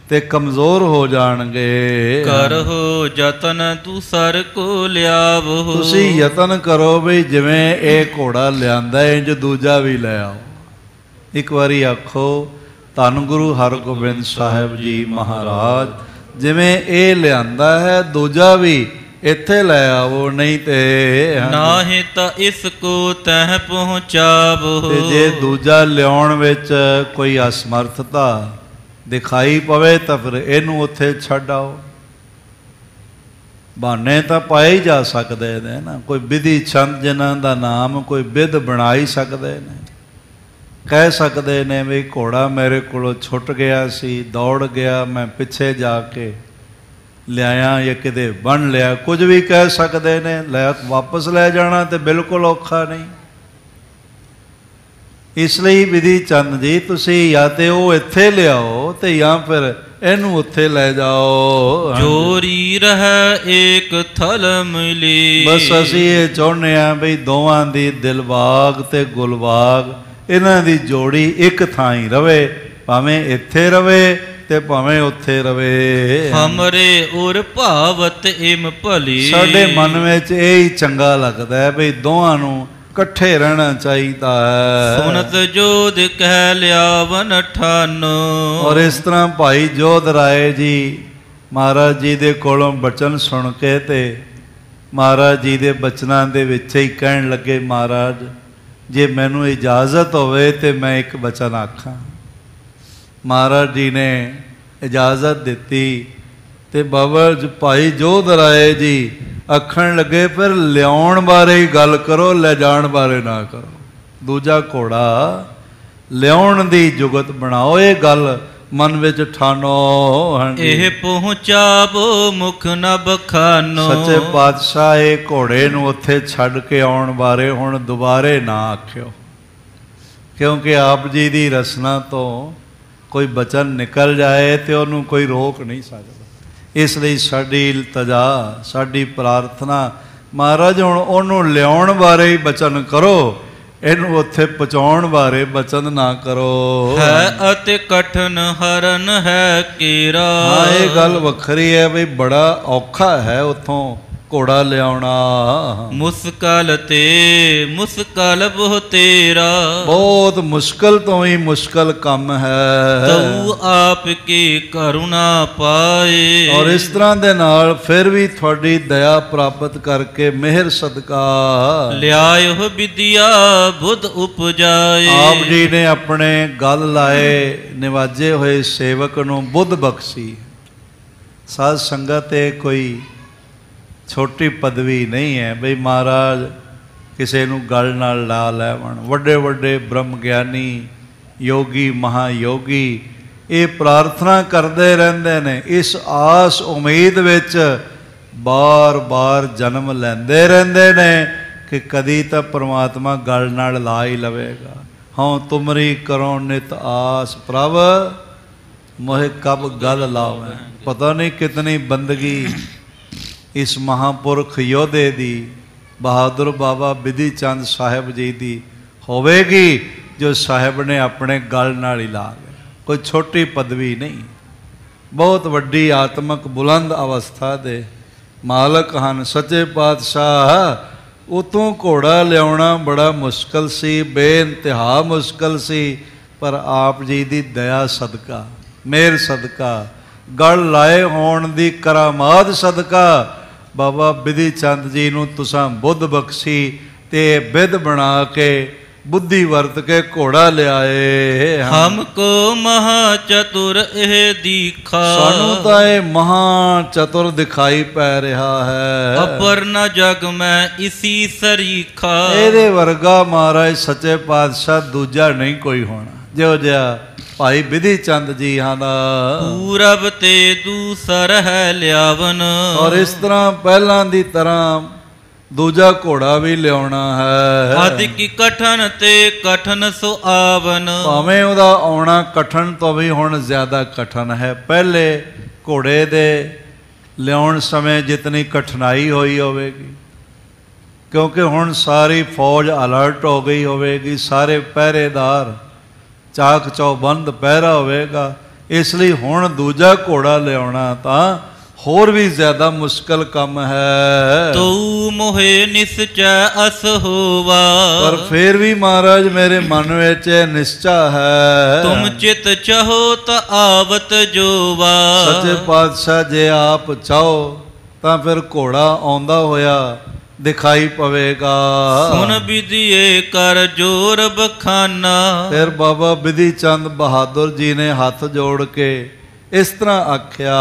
ਤੇ ਕਮਜ਼ੋਰ ਹੋ ਜਾਣਗੇ। ਕਰੋ ਯਤਨ ਦੂਸਰ ਕੋ ਲਿਆਵੋ। ਤੁਸੀਂ ਯਤਨ ਕਰੋ ਵੀ ਜਿਵੇਂ ਇਹ ਘੋੜਾ ਲਿਆਂਦਾ ਇੰਜ ਦੂਜਾ ਵੀ ਲੈ ਆਓ। ਇੱਕ ਵਾਰੀ ਆਖੋ ਧੰਨ ਗੁਰੂ ਹਰਗੋਬਿੰਦ ਸਾਹਿਬ ਜੀ ਮਹਾਰਾਜ, ਜਿਵੇਂ ਇਹ ਲਿਆਂਦਾ ਹੈ ਦੂਜਾ ਵੀ ਇੱਥੇ ਲੈ ਆਵੋ, ਨਹੀਂ ਤੇ ਨਾਹੀਂ ਤਾਂ ਇਸ ਕੋ ਤਹਿ ਪਹੁੰਚਾਵੋ। ਤੇ ਜੇ ਦੂਜਾ ਲਿਆਉਣ ਵਿੱਚ ਕੋਈ ਅਸਮਰਥਤਾ ਦਿਖਾਈ ਪਵੇ ਤਾਂ ਫਿਰ ਇਹਨੂੰ ਉੱਥੇ ਛੱਡ ਆਓ। ਬਹਾਨੇ ਤਾਂ ਪਾਏ ਹੀ ਜਾ ਸਕਦੇ ਨੇ ਨਾ, ਕੋਈ ਵਿਧੀ ਚੰਦ ਜਿਨ੍ਹਾਂ ਦਾ ਨਾਮ ਕੋਈ ਵਿਧ ਬਣਾ ਹੀ ਸਕਦੇ ਨੇ, ਕਹਿ ਸਕਦੇ ਨੇ ਵੀ ਘੋੜਾ ਮੇਰੇ ਕੋਲੋਂ ਛੁੱਟ ਗਿਆ ਸੀ, ਦੌੜ ਗਿਆ, ਮੈਂ ਪਿੱਛੇ ਜਾ ਕੇ ਲਿਆਇਆ ਜਾਂ ਕਿਤੇ ਬੰਨ ਲਿਆ, ਕੁਝ ਵੀ ਕਹਿ ਸਕਦੇ ਨੇ। ਲੈ ਵਾਪਸ ਲੈ ਜਾਣਾ ਤੇ ਬਿਲਕੁਲ ਔਖਾ ਨਹੀਂ। ਇਸ ਲਈ ਵਿਧੀ ਚੰਦ ਜੀ ਤੁਸੀਂ ਜਾਂ ਤੇ ਉਹ ਇੱਥੇ ਲਿਆਓ ਤੇ ਜਾਂ ਫਿਰ ਇਹਨੂੰ ਉੱਥੇ ਲੈ ਜਾਓ। ਜੋਰੀ ਰਹਿ ਏਕ ਥਲ ਮਿਲੀ। ਬਸ ਅਸੀਂ ਇਹ ਚਾਹੁੰਦੇ ਹਾਂ ਬਈ ਦੋਵਾਂ ਦੀ ਦਿਲਬਾਗ ਤੇ ਗੁਲਬਾਗ, ਇਹਨਾਂ ਦੀ ਜੋੜੀ ਇੱਕ ਥਾਂ ਹੀ ਰਵੇ, ਭਾਵੇਂ ਇੱਥੇ ਰਵੇ ਤੇ ਭਾਵੇਂ ਉੱਥੇ ਰਵੇ। ਹਮਰੇ ਉਰ ਭਾਵਤ ਇਮ ਭਲੀ। ਸਾਡੇ ਮਨ ਵਿੱਚ ਇਹ ਹੀ ਚੰਗਾ ਲੱਗਦਾ ਹੈ ਬਈ ਦੋਹਾਂ ਨੂੰ ਇਕੱਠੇ ਰਹਿਣਾ ਚਾਹੀਦਾ ਹੈ। ਸੁਨਤ ਜੋਧ ਕਹਿ ਲਿਆਵਨ ਠਾਨੋ। ਔਰ ਇਸ ਤਰ੍ਹਾਂ ਭਾਈ ਜੋਧ ਰਾਏ ਜੀ ਮਹਾਰਾਜ ਜੀ ਦੇ ਕੋਲੋਂ ਬਚਨ ਸੁਣ ਕੇ ਤੇ ਮਹਾਰਾਜ ਜੀ ਦੇ ਬਚਨਾਂ ਦੇ ਵਿੱਚ ਹੀ ਕਹਿਣ ਲੱਗੇ, ਮਹਾਰਾਜ ਜੇ ਮੈਨੂੰ ਇਜਾਜ਼ਤ ਹੋਵੇ ਤੇ ਮੈਂ ਇੱਕ ਬਚਨ ਆਖਾਂ। ਮਹਾਰਾਜ ਜੀ ਨੇ ਇਜਾਜ਼ਤ ਦਿੱਤੀ ਤੇ ਬਾਬਾ ਭਾਈ ਜੋਧ ਰਾਏ ਜੀ ਆਖਣ ਲੱਗੇ, ਫਿਰ ਲਿਆਉਣ ਬਾਰੇ ਹੀ ਗੱਲ ਕਰੋ, ਲੈ ਜਾਣ ਬਾਰੇ ਨਾ ਕਰੋ। दूजा घोड़ा लियाउण दी जुगत बनाओ। ये गल मन विच ठानो। एह पहुँचावो मुख न बखानो। सच्चे पातशाह ये घोड़े नूं उत्थे छड्ड के आउण बारे हुण दुबारे ना आखियो, क्योंकि आप जी दी रसना तो कोई बचन निकल जाए तो उन्होंने कोई रोक नहीं सकता। इसलिए साडी इल्तजा, साडी प्रार्थना, महाराज हुण उन्होंने लियाउण बारे ही बचन करो, इनू उत्थे पहुँचाउण बारे बचन ना करो। है अति कठिन हरन है केरा। हाँ, ये गल वखरी है भी बड़ा औखा है उतों घोड़ा लियाउणा। मुश्किल ते मुश्किल बहु तेरा। बहुत मुश्किल तो ही मुश्किल काम है। तू आपकी करुणा पाए। और इस तरह दे नाल फिर भी थोड़ी दया प्राप्त करके मेहर सदका लियायो विद्या बुद्ध उपजाए। आप जी ने अपने गल लाए निवाजे हुए सेवक नूं बुद्ध बख्शी। साध संगत कोई छोटी पदवी नहीं है बई महाराज किसी नूं गल नाल ला लैवण। वड्डे वड्डे ब्रह्म ज्ञानी योगी महायोगी ये प्रार्थना करते रहंदे ने, इस आस उम्मीद विच बार बार जन्म लैंदे रहंदे ने कि कदी तो परमात्मा गल नाल ला ही लवेगा। हाँ तुमरी करो नित आस प्रभ मोहे कब गल लावे। पता नहीं कितनी बंदगी इस महापुरख योधे दी बहादुर बाबा बिधि चंद साहिब जी दी होवेगी जो साहिब ने अपने गल नाल ही ला लिया। कोई छोटी पदवी नहीं, बहुत वड्डी आत्मक बुलंद अवस्था दे मालक हन सच्चे पातशाह। उतों घोड़ा लियाउणा बड़ा मुश्किल सी, बेइंतहा मुश्किल सी, पर आप जी दी दया सदका मेहर सदका गल लाए होण दी करामात सदका बाबा बिधि चंद जी नूं तुसां बुद्ध बख्शी ते बिध बना के बुद्धि वरत के घोड़ा लियाए। हमको महा चतुर एह दिखा। सानू तां ये महा चतुर दिखाई पै रहा है। अपर न जग में इसी सरीखा। ਇਹਦੇ ਵਰਗਾ महाराज सच्चे पातशाह दूजा नहीं कोई होना जो जिहा भाई बिधि चंद जी ਹਨ। पूरब ते दूसर है लियावन। और इस तरह पहलां दी तरह दूजा घोड़ा भी लियाउणा है। आदि की कठन ते कठन सो आवन। भावें ਉਹਦਾ ਆਉਣਾ कठन तो भी हुण ज़्यादा कठन है। पहले घोड़े दे लियाउण समय जितनी कठिनाई हुई होवेगी, क्योंकि हुण सारी फौज अलर्ट हो गई होवेगी, सारे पहरेदार चाक चौबंद पहरा होवेगा, इसलिए हुण दूजा घोड़ा लियाउणा तां होर भी ज्यादा मुश्किल काम है। तो मोहे निश्चय अस होवा। पर फिर भी महाराज मेरे मन विच निश्चय है। तुम चित चाहो तो आवत जोवा। सच्चे पातशाह जे आप चाहो तां फिर घोड़ा आउंदा होया दिखाई पवेगा। सुन विधिए कर जोर बखाना। फिर बाबा बिधि चंद बहादुर जी ने हाथ जोड़ के इस तरह आख्या,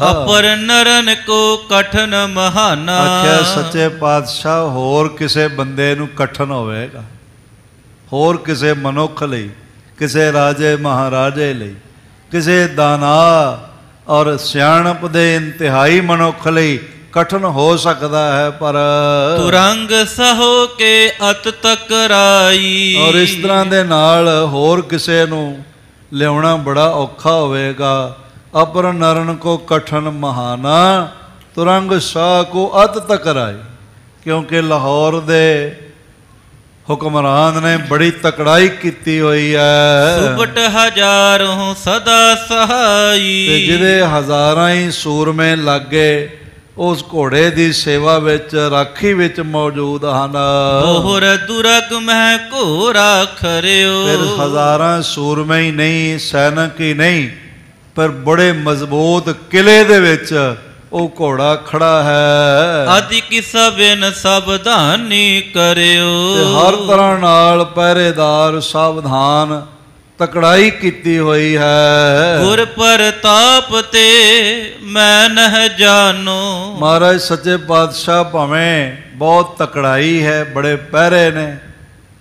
अपर नरन को कठन महाना। आख्या सच्चे पातशाह होर किसे बंदे नू कठन होवेगा, होर किसे मनुख लई, किसे राजे महाराजे लई, किसे दाना और सियाणप दे इंतहाई मनुख लई कठन हो सकता है, पर तुरंग सहो के अत तकराई। और इस तरह दे नाल होर किसे नू लियाउणा बड़ा औखा होवेगा। अपर नरन को कठन महाना, तुरंग शाह को अत तकराई। क्योंकि लाहौर दे हुक्मरान ने बड़ी तकड़ाई की हुई है। सुबट हजारों सदा सहाई। जिदे हजारां ही सूरमे लागे उस घोड़े की सेवा विच राखी विच मौजूद हैं। ओहर दुरग में घोड़ा खरियो। फिर हजारां सूरमे ही नहीं, सैनिक ही नहीं, पर बड़े मजबूत किले दे विच वो घोड़ा खड़ा है। आदि की सबिन सावधानी करियो। हर तरह नाल पहरेदार सावधान तकड़ाई की हुई है। गुर प्रताप ते मैं नह जानो। महाराज सच्चे पातशाह भावें बहुत तकड़ाई है, बड़े पहरे ने,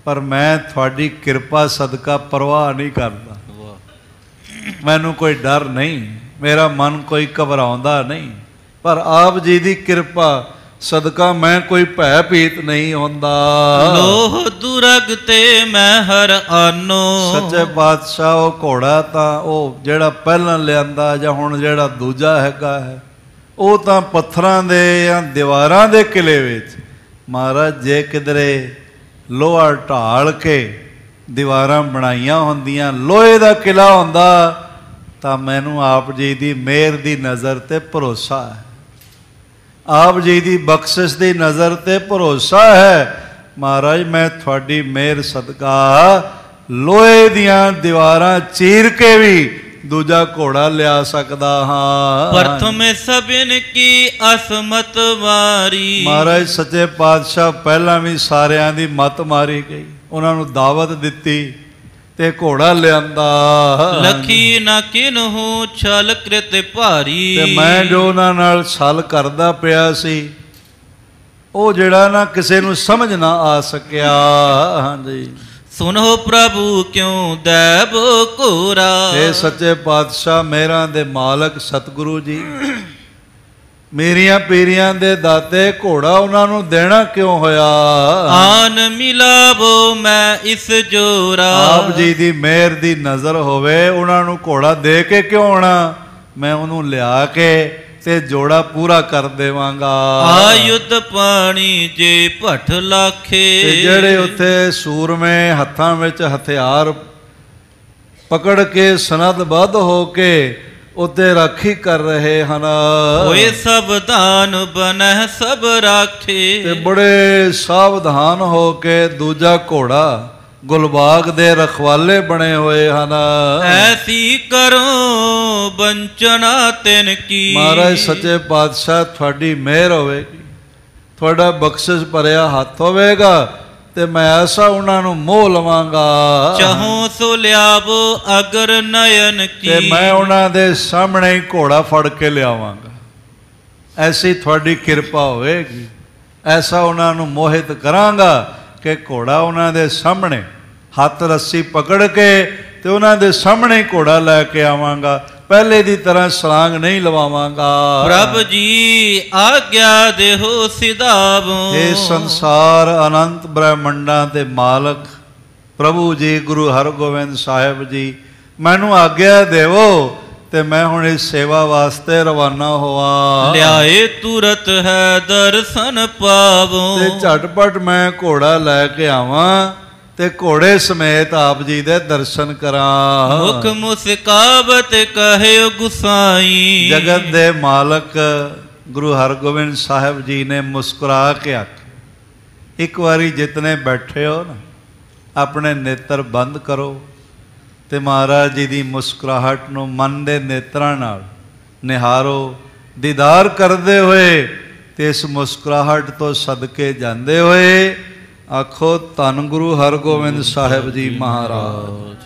पर मैं थोड़ी कृपा सदका परवाह नहीं करता, मैनू कोई डर नहीं, मेरा मन कोई घबराउंदा नहीं, पर आप जी की कृपा सदका मैं कोई भै भीत नहीं होंदा। लोह दुरग ते मैं हर आनो। सच्चे पातशाह वो घोड़ा तां वो जेड़ा पहलां लिआंदा जां हुण जेड़ा दूजा हैगा है वो तां पत्थरां दे या दीवारां दे किले विच महाराज जे किधरे लोहा ढाल के दीवारां बनाईयां होंदियां लोहे दा किला हुंदा तां मैनूं आप जी दी मेहर दी नज़र ते भरोसा है, आप जी की बख्शिश की नज़र ते भरोसा है। महाराज मैं थोड़ी मेहर सदका लोहे दियां दीवारां चीर के भी दूजा घोड़ा लिया सकदा हाँ। प्रथम सबिन की असमत मारी। महाराज सच्चे पातशाह पहला भी सारियां दी मत मारी गई, उन्होंने दावत दिती ते घोड़ा लियांदा। लखी ना किन्हू छल कृत भारी। ते मैं जो उन्हां नाल छल करदा पिया सी वो जेड़ा ना किसे नूं समझ ना आ सकिया। हाँ जी सुनो प्रभु क्यों दैब कोरा। हे सच्चे पातशाह मेहरां दे मालक सतगुरु जी मेरिया पीरियां दे दाते घोड़ा उन्होंने देना क्यों होया। आन मिलावो मैं इस जोरा। आप जी दी मेहर दी नज़र होवे उन्होंने घोड़ा दे के क्यों आना, मैं उन्होंने लिया के ते जोड़ा पूरा कर देवांगा। आयुध पानी जे भट लाखे। जेड़े उत्थे सूरमे हत्थां विच हथियार पकड़ के सनदबद्ध हो के उत्ते राखी कर रहे हैं, होए सावधान बनह सब राखे। ते बड़े सावधान हो के दूजा घोड़ा गुलबाग दे रखवाले बने हुए हैं। ऐसी करो बंचना तिन की। महाराज सच्चे पातशाह थोड़ी मेहर होवेगी, थोड़ा बख्शिश भरिया हाथ होवेगा ते मैं ऐसा उन्होंने मोह लवांगा। चाहो सो लियावो अगर नयन की। ते मैं उन्होंने दे सामने ही घोड़ा फड़ के लियावांगा, ऐसी थोड़ी कृपा होएगी। ऐसा उन्होंने मोहित करांगा कि घोड़ा उन्होंने दे सामने हाथ रस्सी पकड़ के ते उन्होंने दे सामने ही घोड़ा लैके आवांगा, पहले दी तरह सलांग नहीं लवावांगा। प्रभु जी आज्ञा देहो सिधावो। हे संसार अनंत ब्रह्मंडा दे मालक प्रभु जी गुरु हरगोबिंद साहिब जी मैनू आज्ञा देवो ते मैं हुण इस सेवा वास्ते रवाना होवा। लियाए तुरत है दर्शन पावो। ते झटपट मैं घोड़ा लैके आवां ते घोड़े समेत आप जी दे दर्शन करां। मुख मुस्कावत कहे गुसाई। जगत दे मालक गुरु हरगोबिंद साहिब जी ने मुस्कुरा के आखे, एक बारी जितने बैठे हो ना अपने नेत्र बंद करो ते महाराज जी की मुस्कुराहट नूं मन दे नेत्रां नाल निहारो। दीदार करते हुए ते इस मुस्कुराहट तो सदके जाते हुए आखो धन गुरु हरगोबिंद साहिब जी महाराज।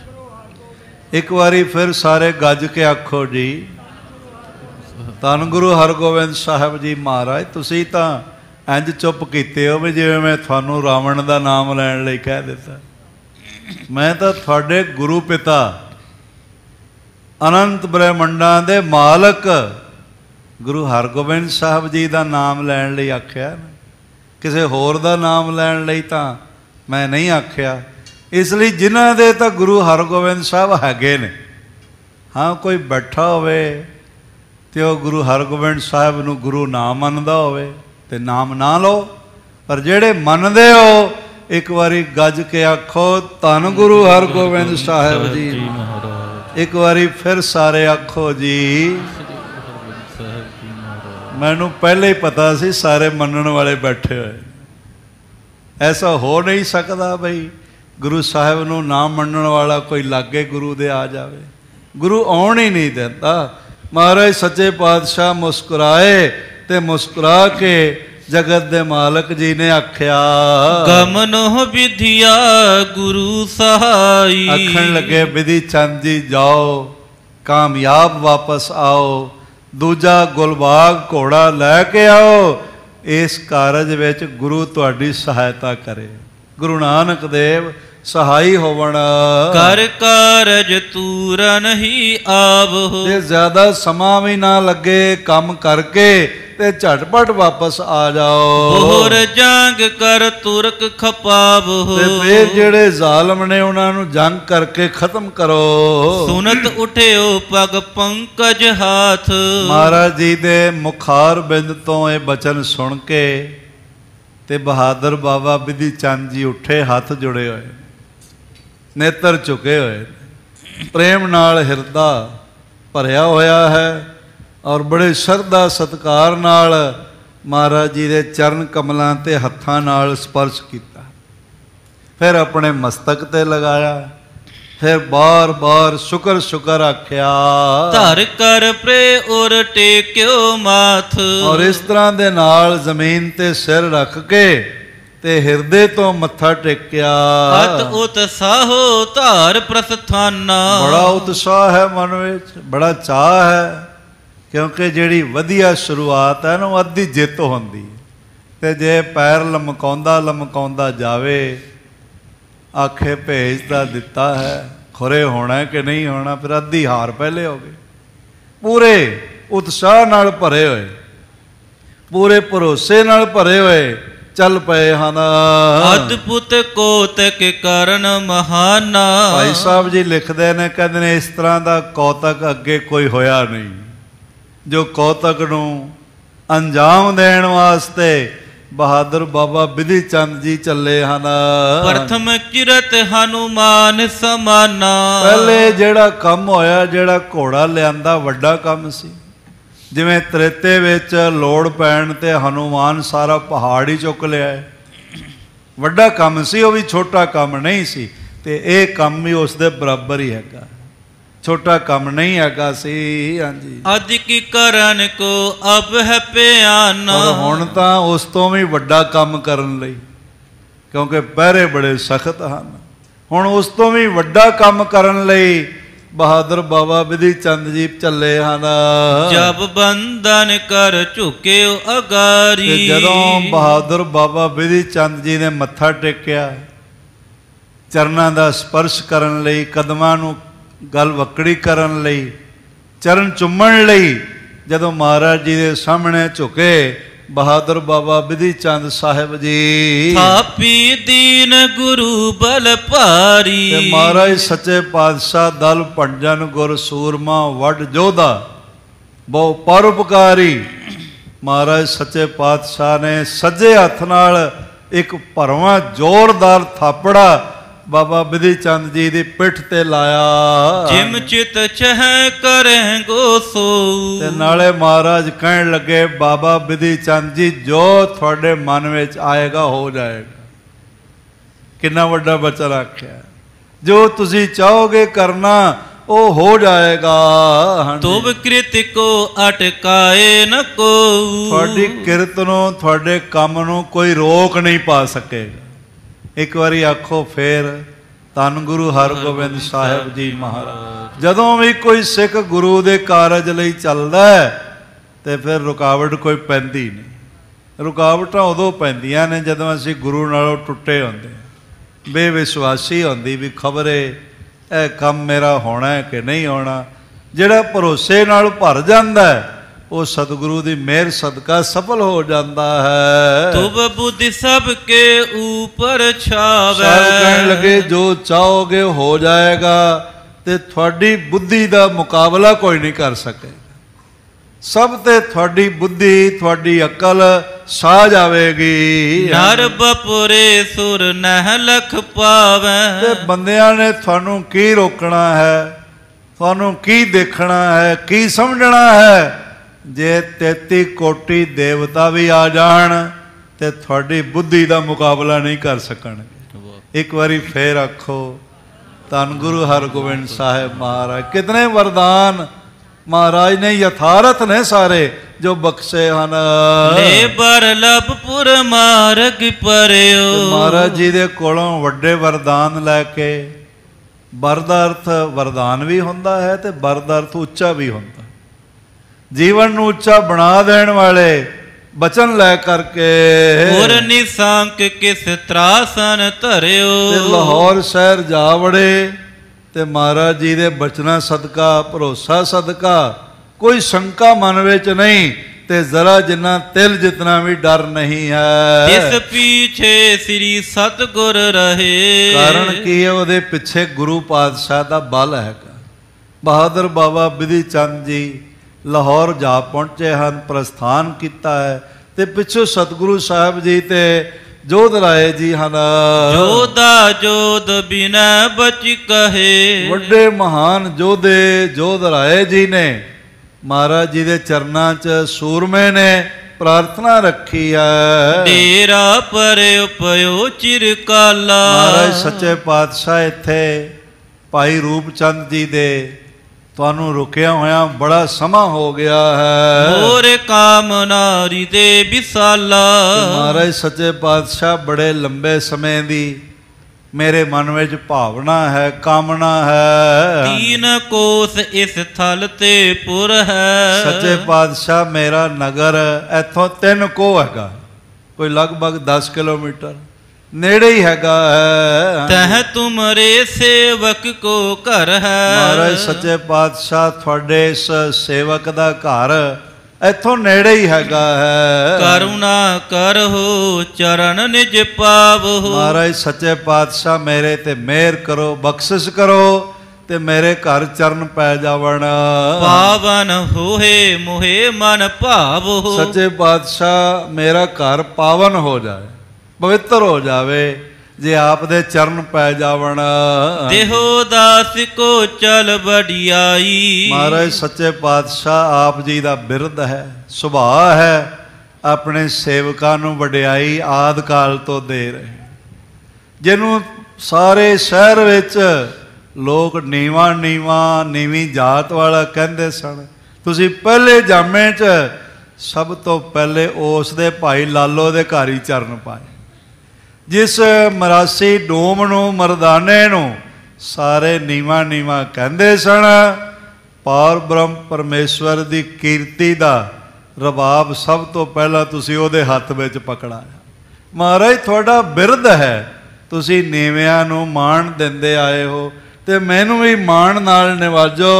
एक बारी फिर सारे गज के आखो जी धन गुरु हरगोबिंद साहिब जी महाराज। तुसी तां इंज चुप कीते हो भी जिवें मैं थानू रावण दा नाम लैण लई कह दिता। मैं तां तुहाडे गुरु पिता अनंत ब्रह्मंडां दे मालक गुरु हरगोबिंद साहिब जी दा नाम लैण लई आख्या, किसी होर दा नाम लैण लई तां मैं नहीं आख्या। इसलिए जिन्हां दे तां गुरु हरगोबिंद साहब हैगे ने। हाँ कोई बैठा होवे ते वो गुरु हरगोबिंद साहब नूं गुरु ना मनदा होवे ते नाम ना लो, पर जेड़े मनदे हो एक बारी गज के आखो धन गुरु हरगोबिंद साहब जी। एक बारी फिर सारे आखो जी। मैनू पहले ही पता सी सारे मनण वाले बैठे हुए, ऐसा हो नहीं सकता भाई गुरु साहिब नूं ना मनण वाला कोई लागे गुरु दे आ जावे। गुरु आउण ही नहीं देता। महाराज सच्चे पातशाह मुस्कुराए ते मुस्कुरा के जगत दे मालक जी ने आख्या, गमनो विधिया गुरु सहाई। आखण लगे विधि चंद जी जाओ कामयाब वापस आओ, दूजा गुलबाग घोड़ा लैके आओ, इस कारज विच गुरु तुहाडी सहायता करे। ਗੁਰੂ ਨਾਨਕ ਦੇਵ ਸਹਾਈ ਹੋਵਣ। ਕਰ ਕਾਰਜ ਤੂਰਨ ਹੀ ਆਵਹੁ। ਜੇ ਜ਼ਿਆਦਾ ਸਮਾਂ ਵੀ ਨਾ ਲੱਗੇ ਕੰਮ ਕਰਕੇ ਤੇ ਝਟਪਟ ਵਾਪਸ ਆ ਜਾਓ। ਬੋਹਰ ਜੰਗ ਕਰ ਤੁਰਕ ਖਪਾਵਹੁ। ਤੇ ਫਿਰ ਜਿਹੜੇ ਜ਼ਾਲਮ ਨੇ ਉਹਨਾਂ ਨੂੰ ਜੰਗ ਕਰਕੇ ਖਤਮ ਕਰੋ। ਸੁਨਤ ਉਠਿਓ ਪਗ ਪੰਕਜ ਹਾਥ। ਮਹਾਰਾਜ ਜੀ ਦੇ ਮੁਖਾਰ ਬਿੰਦ ਤੋਂ ਇਹ ਬਚਨ ਸੁਣ ਕੇ ਤੇ ਬਹਾਦਰ ਬਾਬਾ ਬਿਧੀ ਚੰਦ ਜੀ ਉੱਠੇ, ਹੱਥ ਜੁੜੇ ਹੋਏ, ਨੇਤਰ ਝੁਕੇ ਹੋਏ, ਪ੍ਰੇਮ ਨਾਲ ਹਿਰਦਾ ਭਰਿਆ ਹੋਇਆ ਹੈ ਔਰ ਬੜੇ ਸ਼ਰਧਾ ਸਤਿਕਾਰ ਨਾਲ ਮਹਾਰਾਜ ਜੀ ਦੇ ਚਰਨ ਕਮਲਾਂ ਤੇ ਹੱਥਾਂ ਨਾਲ ਸਪਰਸ਼ ਕੀਤਾ। ਫਿਰ ਆਪਣੇ ਮਸਤਕ ਤੇ ਲਗਾਇਆ, ਫਿਰ ਬਾਰ-ਬਾਰ ਸ਼ੁਕਰ ਸ਼ੁਕਰ ਆਖਿਆ। ਧਰ ਕਰ ਪ੍ਰੇ ਔਰ ਟੇਕਿਓ ਮਾਥ। ਔਰ ਇਸ ਤਰ੍ਹਾਂ ਦੇ ਨਾਲ ਜ਼ਮੀਨ ਤੇ ਸਿਰ ਰੱਖ ਕੇ ਤੇ ਹਿਰਦੇ ਤੋਂ ਮੱਥਾ ਟੇਕਿਆ। ਅਤ ਉਤਸਾਹੋ ਧਾਰ ਪ੍ਰਸਥਾਨਾ। ਬੜਾ ਉਤਸ਼ਾਹ ਹੈ ਮਨ ਵਿੱਚ, ਬੜਾ ਚਾਅ ਹੈ, ਕਿਉਂਕਿ ਜਿਹੜੀ ਵਧੀਆ ਸ਼ੁਰੂਆਤ ਹੈ ਨਾ ਉਹ ਅੱਧੀ ਜਿੱਤ ਹੁੰਦੀ ਹੈ। ਤੇ ਜੇ ਪੈਰ ਲਮਕਾਉਂਦਾ ਲਮਕਾਉਂਦਾ ਜਾਵੇ, ਆਖੇ ਭੇਜ ਤਾਂ ਦਿੱਤਾ ਹੈ, ਖੁਰੇ ਹੋਣਾ ਕਿ ਨਹੀਂ ਹੋਣਾ, ਫਿਰ ਅੱਧੀ ਹਾਰ ਪਹਿਲੇ ਹੋ ਗਈ। ਪੂਰੇ ਉਤਸ਼ਾਹ ਨਾਲ ਭਰੇ ਹੋਏ, ਪੂਰੇ ਭਰੋਸੇ ਨਾਲ ਭਰੇ ਹੋਏ ਚੱਲ ਪਏ ਹਨ। ਅਦਭੁਤ ਕੌਤਕ ਕਰਨ ਮਹਾਨਾ। ਭਾਈ ਸਾਹਿਬ ਜੀ ਲਿਖਦੇ ਨੇ, ਕਹਿੰਦੇ ਨੇ ਇਸ ਤਰ੍ਹਾਂ ਦਾ ਕੌਤਕ ਅੱਗੇ ਕੋਈ ਹੋਇਆ ਨਹੀਂ। ਜੋ ਕੌਤਕ ਨੂੰ ਅੰਜਾਮ ਦੇਣ ਵਾਸਤੇ ਬਹਾਦਰ ਬਾਬਾ ਬਿਧੀ ਚੰਦ ਜੀ ਚੱਲੇ ਹਨ। ਪ੍ਰਥਮ ਕਿਰਤ ਹਨੂਮਾਨ ਸਮਾਨਾ। ਪਹਿਲੇ ਜਿਹੜਾ ਕੰਮ ਹੋਇਆ, ਜਿਹੜਾ ਘੋੜਾ ਲਿਆਂਦਾ, ਵੱਡਾ ਕੰਮ ਸੀ। ਜਿਵੇਂ ਤ੍ਰੇਤੇ ਵਿੱਚ ਲੋੜ ਪੈਣ ਤੇ ਹਨੂਮਾਨ ਸਾਰਾ ਪਹਾੜ ਹੀ ਚੁੱਕ ਲਿਆ, ਵੱਡਾ ਕੰਮ ਸੀ, ਉਹ ਵੀ ਛੋਟਾ ਕੰਮ ਨਹੀਂ ਸੀ। ਤੇ ਇਹ ਕੰਮ ਵੀ ਉਸ ਦੇ ਬਰਾਬਰ ਹੀ ਹੈਗਾ, ਛੋਟਾ ਕੰਮ ਨਹੀਂ ਹੈਗਾ ਸੀ। ਹਾਂਜੀ, ਅਧਿਕ ਕਰਨ ਕੋ ਅਬ ਹੈ ਪਿਆਨਾ। ਹੁਣ ਤਾਂ ਉਸ ਤੋਂ ਵੀ ਵੱਡਾ ਕੰਮ ਕਰਨ ਲਈ, ਕਿਉਂਕਿ ਪਹਿਰੇ ਬੜੇ ਸਖਤ ਹਨ, ਹੁਣ ਉਸ ਤੋਂ ਵੀ ਵੱਡਾ ਕੰਮ ਕਰਨ ਲਈ ਬਹਾਦਰ ਬਾਬਾ ਬਿਧੀ ਚੰਦ ਜੀ ਚੱਲੇ ਹਨ। ਜਬ ਬੰਧਨ ਕਰ ਝੁਕਿਓ ਅਗਾਰੀ। ਤੇ ਜਦੋਂ ਬਹਾਦਰ ਬਾਬਾ ਬਿਧੀ ਚੰਦ ਜੀ ਨੇ ਮੱਥਾ ਟੇਕਿਆ, ਚਰਨਾਂ ਦਾ ਸਪਰਸ਼ ਕਰਨ ਲਈ, ਕਦਮਾਂ ਨੂੰ ਗਲ ਵਕੜੀ ਕਰਨ ਲਈ, ਚਰਨ ਚੁੰਮਣ ਲਈ ਜਦੋਂ ਮਹਾਰਾਜ ਜੀ ਦੇ ਸਾਹਮਣੇ ਝੁਕੇ, ਬਹਾਦਰ ਬਾਬਾ ਬਿਧੀ ਚੰਦ ਸਾਹਿਬ ਜੀ ਥਾਪੀ ਦੀਨ ਗੁਰੂ ਬਲ ਭਾਰੀ। ਤੇ ਮਹਾਰਾਜ ਸੱਚੇ ਪਾਤਸ਼ਾਹ ਦਲ ਭੰਜਨ ਗੁਰ ਸੂਰਮਾ ਵੱਡ ਜੋਧਾ ਬਹੁ ਪਰਉਪਕਾਰੀ। ਮਹਾਰਾਜ ਸੱਚੇ ਪਾਤਸ਼ਾਹ ਨੇ ਸੱਜੇ ਹੱਥ ਨਾਲ ਇੱਕ ਭਰਵਾਂ ਜ਼ੋਰਦਾਰ ਥਾਪੜਾ ਬਾਬਾ ਬਿਧੀ ਚੰਦ ਜੀ ਦੀ ਪਿੱਠ ਤੇ ਲਾਇਆ। ਜਿਮ ਚਿਤ ਚਹ ਕਰੇਂਗੋ ਸੋ। ਤੇ ਨਾਲੇ ਮਹਾਰਾਜ ਕਹਿਣ ਲੱਗੇ, ਬਾਬਾ ਬਿਧੀ ਚੰਦ ਜੀ, ਜੋ ਤੁਹਾਡੇ ਮਨ ਵਿੱਚ ਆਏਗਾ ਹੋ ਜਾਏਗਾ। ਕਿੰਨਾ ਵੱਡਾ ਬਚਨ ਆਖਿਆ, ਜੋ ਤੁਸੀਂ ਚਾਹੋਗੇ ਕਰਨਾ ਉਹ ਹੋ ਜਾਏਗਾ। ਤੁਬ ਕਿਰਤ ਕੋ ਅਟਕਾਏ ਨ ਕੋ। ਤੁਹਾਡੀ ਕਿਰਤ ਨੂੰ, ਤੁਹਾਡੇ ਕੰਮ ਨੂੰ ਕੋਈ ਰੋਕ ਨਹੀਂ ਪਾ ਸਕੇਗਾ। ਇੱਕ ਵਾਰੀ ਆਖੋ ਫੇਰ, ਧੰਨ ਗੁਰੂ ਹਰਗੋਬਿੰਦ ਸਾਹਿਬ ਜੀ ਮਹਾਰਾਜ। ਜਦੋਂ ਵੀ ਕੋਈ ਸਿੱਖ ਗੁਰੂ ਦੇ ਕਾਰਜ ਲਈ ਚੱਲਦਾ ਤੇ ਫਿਰ ਰੁਕਾਵਟ ਕੋਈ ਪੈਂਦੀ ਨਹੀਂ। ਰੁਕਾਵਟਾਂ ਉਦੋਂ ਪੈਂਦੀਆਂ ਨੇ ਜਦੋਂ ਅਸੀਂ ਗੁਰੂ ਨਾਲੋਂ ਟੁੱਟੇ ਹੁੰਦੇ, ਬੇਵਿਸ਼ਵਾਸੀ ਹੁੰਦੀ ਵੀ ਖਬਰੇ ਇਹ ਕੰਮ ਮੇਰਾ ਹੋਣਾ ਕਿ ਨਹੀਂ ਹੋਣਾ। ਜਿਹੜਾ ਭਰੋਸੇ ਨਾਲ ਭਰ ਜਾਂਦਾ ਉਹ ਸਤਿਗੁਰੂ ਦੀ ਮਿਹਰ ਸਦਕਾ ਸਫਲ ਹੋ ਜਾਂਦਾ ਹੈ। ਤੁਬ ਬੁੱਧਿ ਸਭ ਕੇ ਊਪਰ ਛਾਵੇ। ਸਾਰੇ ਕਹਿਣ ਲੱਗੇ, ਜੋ ਚਾਹੋਗੇ ਹੋ ਜਾਏਗਾ ਤੇ ਤੁਹਾਡੀ ਬੁੱਧੀ ਦਾ ਮੁਕਾਬਲਾ ਕੋਈ ਨਹੀਂ ਕਰ ਸਕੇਗਾ। ਸਭ ਤੇ ਤੁਹਾਡੀ ਬੁੱਧੀ, ਤੁਹਾਡੀ ਅਕਲ ਸਾ ਜਾਵੇਗੀ। ਨਰ ਬਪੁਰੇ ਸੁਰ ਨਹਿ ਲਖ ਪਾਵੇ। ਤੇ ਬੰਦਿਆਂ ਨੇ ਤੁਹਾਨੂੰ ਕੀ ਰੋਕਣਾ ਹੈ, ਤੁਹਾਨੂੰ ਕੀ ਦੇਖਣਾ ਹੈ, ਕੀ ਸਮਝਣਾ ਹੈ। ਜੇ 33 ਕੋਟੀ ਦੇਵਤਾ ਵੀ ਆ ਜਾਣ ਤੇ ਤੁਹਾਡੀ ਬੁੱਧੀ ਦਾ ਮੁਕਾਬਲਾ ਨਹੀਂ ਕਰ ਸਕਣਗੇ। ਇੱਕ ਵਾਰੀ ਫੇਰ ਆਖੋ, ਧੰਨ ਗੁਰੂ ਹਰਗੋਬਿੰਦ ਸਾਹਿਬ ਮਹਾਰਾਜ। ਕਿਤਨੇ ਵਰਦਾਨ ਮਹਾਰਾਜ ਨੇ ਯਥਾਰਥ ਨੇ ਸਾਰੇ ਜੋ ਬਖਸ਼ੇ ਹਨ। ਲੈ ਬਰ ਲਭਪੁਰ ਮਾਰਗ ਪਰਿਓ। ਮਹਾਰਾਜ ਜੀ ਦੇ ਕੋਲੋਂ ਵੱਡੇ ਵਰਦਾਨ ਲੈ ਕੇ, ਵਰ ਦਾ ਅਰਥ ਵਰਦਾਨ ਵੀ ਹੁੰਦਾ ਹੈ ਤੇ ਵਰ ਦਾ ਅਰਥ ਉੱਚਾ ਵੀ ਹੁੰਦਾ। ਜੀਵਨ ਨੂੰ ਉੱਚਾ ਬਣਾ ਦੇਣ ਵਾਲੇ बचन लै करके और निसांक किस त्रासन धरियो। लाहौर शहर जा वड़े ते महाराज जी दे बचना सदका भरोसा सदका कोई शंका मन विच नहीं ते जरा जिन्ना तिल जितना भी डर नहीं है। इस पीछे श्री सतगुर रहे। कारण की है उहदे पिछे गुरु पातशाह दा बल हैगा। बहादुर बाबा बिधि चंद जी लाहौर जा पहुंचे हैं, प्रस्थान किया है ते पिछों सतगुरु साहब जी ते जोधराए जी हैं। जोधा जोध बिना बच कहे। वड्डे महान जोधे जोधराए जी ने महाराज जी दे चरना च सूरमे ने प्रार्थना रखी है। डेरा पर उपयो चिरकाला। महाराज सच्चे पातशाह इत्थे भाई रूप चंद जी दे ਤੁਹਾਨੂੰ ਰੁਕਿਆ ਹੋਇਆ बड़ा समा हो गया है। मोर कामनारी दे विसाला। महाराज सच्चे पातशाह बड़े लंबे समय दी मेरे मन में भावना है, कामना है। 3 कोस इस थल ते पुर है। सच्चे पातशाह मेरा नगर इथों 3 कोह हैगा, कोई लगभग 10 किलोमीटर नेड़े ही हैगा है। तह तुमरे सेवक को घर है। महाराज सच्चे पातशाह थोड़े इस सेवक दा घर इथों नेड़े ही हैगा है। करुणा करहो चरण निज पावो। महाराज सच्चे पातशाह मेरे ते मेहर करो, बख्शिश करो ते मेरे घर चरण पै जावण। पावन होए मोहे मन भावो। सच्चे पातशाह मेरा घर पावन हो जाए, पवित्र हो जावे जे आप दे चरण पै जावण। देहो दास को चल बढ़ियाई। महाराज सच्चे पातशाह आप जी दा बिरद है, सुभाव है अपने सेवकां नूं वडियाई आद काल तो दे रहे, जिन्हों सारे शहर विच लोग नीवा नीवा नीवी जात वाला कहंदे सन। तुसीं पहले जामे च सब तो पहले उस दे भाई लालो दे घर ही चरण पाए, जिस मरासी डोम नूं मरदाने नूं सारे नीवा नीवा कहंदे सन। पार ब्रह्म परमेश्वर दी कीर्ति दा रबाब सब तो पहला तुसीं उहदे हत्थ विच पकड़ाया। महाराज तुहाडा बिरद है, तुसीं नीविआं नूं माण दिंदे आए हो ते मैनूं भी माण नाल निवाजो,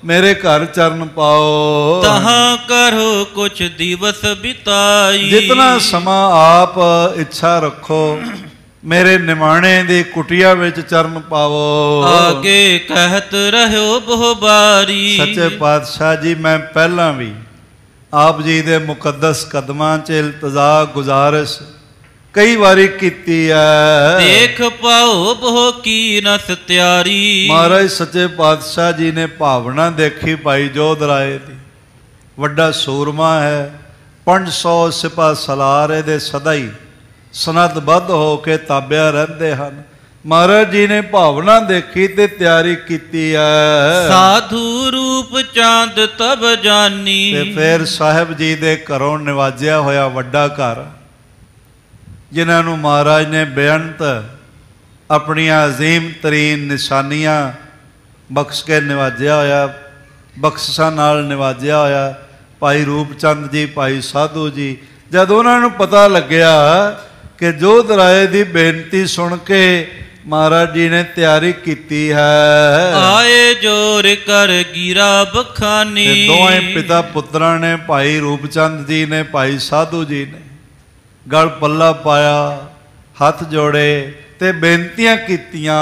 मेरे घर चरण पाओ। तहाँ करो कुछ दिवस बिताई। जितना समा आप इच्छा रखो मेरे निमाणे दी कुटिया विच चरण पाओ। आगे कहत रहो बहु बारी। सच्चे पातशाह जी मैं पहला भी आप जी दे मुकद्दस कदमां च इल्तजा गुजारिश कई बारी कीती है। देख पाओ बहु की नस त्यारी। महाराज सच्चे पातशाह जी ने भावना देखी भाई जोधराए दी, वड्डा सूरमा है, 500 सिपा सलार दे सदा ही सनदबद्ध होके ताबिया रहंदे हन। महाराज जी ने भावना देखी ते तैयारी कीती है। साधु रूप चांद तब जानी। ते फिर साहिब जी दे घरों निवाजिया होया वड्डा घर, जिन्होंने महाराज ने बेअंत अपनिया अजीम तरीन निशानियां बख्श के निवाजिया होया, बख्शिशां नाल निवाजिया होया। भाई रूपचंद जी, भाई साधु जी, जब उन्होंने पता लग्या कि जोधराए दी बेनती सुन के महाराज जी ने तैयारी की है। आए जोर कर गिरा बखानी। दोवें पिता पुत्रा ने, भाई रूपचंद जी ने, भाई साधु जी ने गल पल्ला पाया, हथ जोड़े ते बेनतियां कीतियां।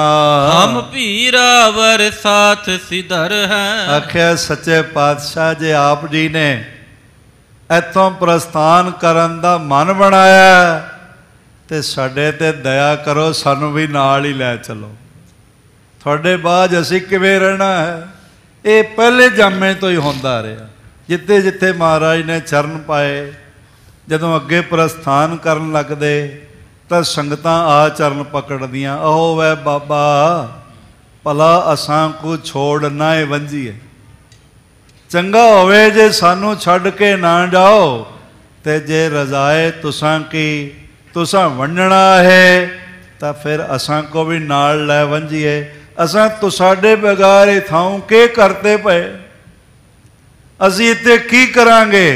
हम पीरावर साथ सिधर हैं। आख्या सच्चे पातशाह जे आप जी ने इथों प्रस्थान करन दा मन बनाया ते साडे ते दया करो, सानू भी नाल ही लै चलो। थोड़े बाद असीं किवें रहना है? ये पहले जामे तो ही होंदा रहा। जिथे जिथे महाराज ने चरण पाए, जदों अगे प्रस्थान करन लगदे तां संगतां आ चरण पकड़दियां। ओ वै बाबा भला असां को छोड़ ना वंजीए, चंगा होवे जे सानू छड्ड के ना जाओ, ते जे रजाए तुसां की तुसां वंडना है तां फिर असां को भी नाल लै वंजीए। असां तुसाडे बगैर इथां के करते पे, असीं इत्थे की करांगे?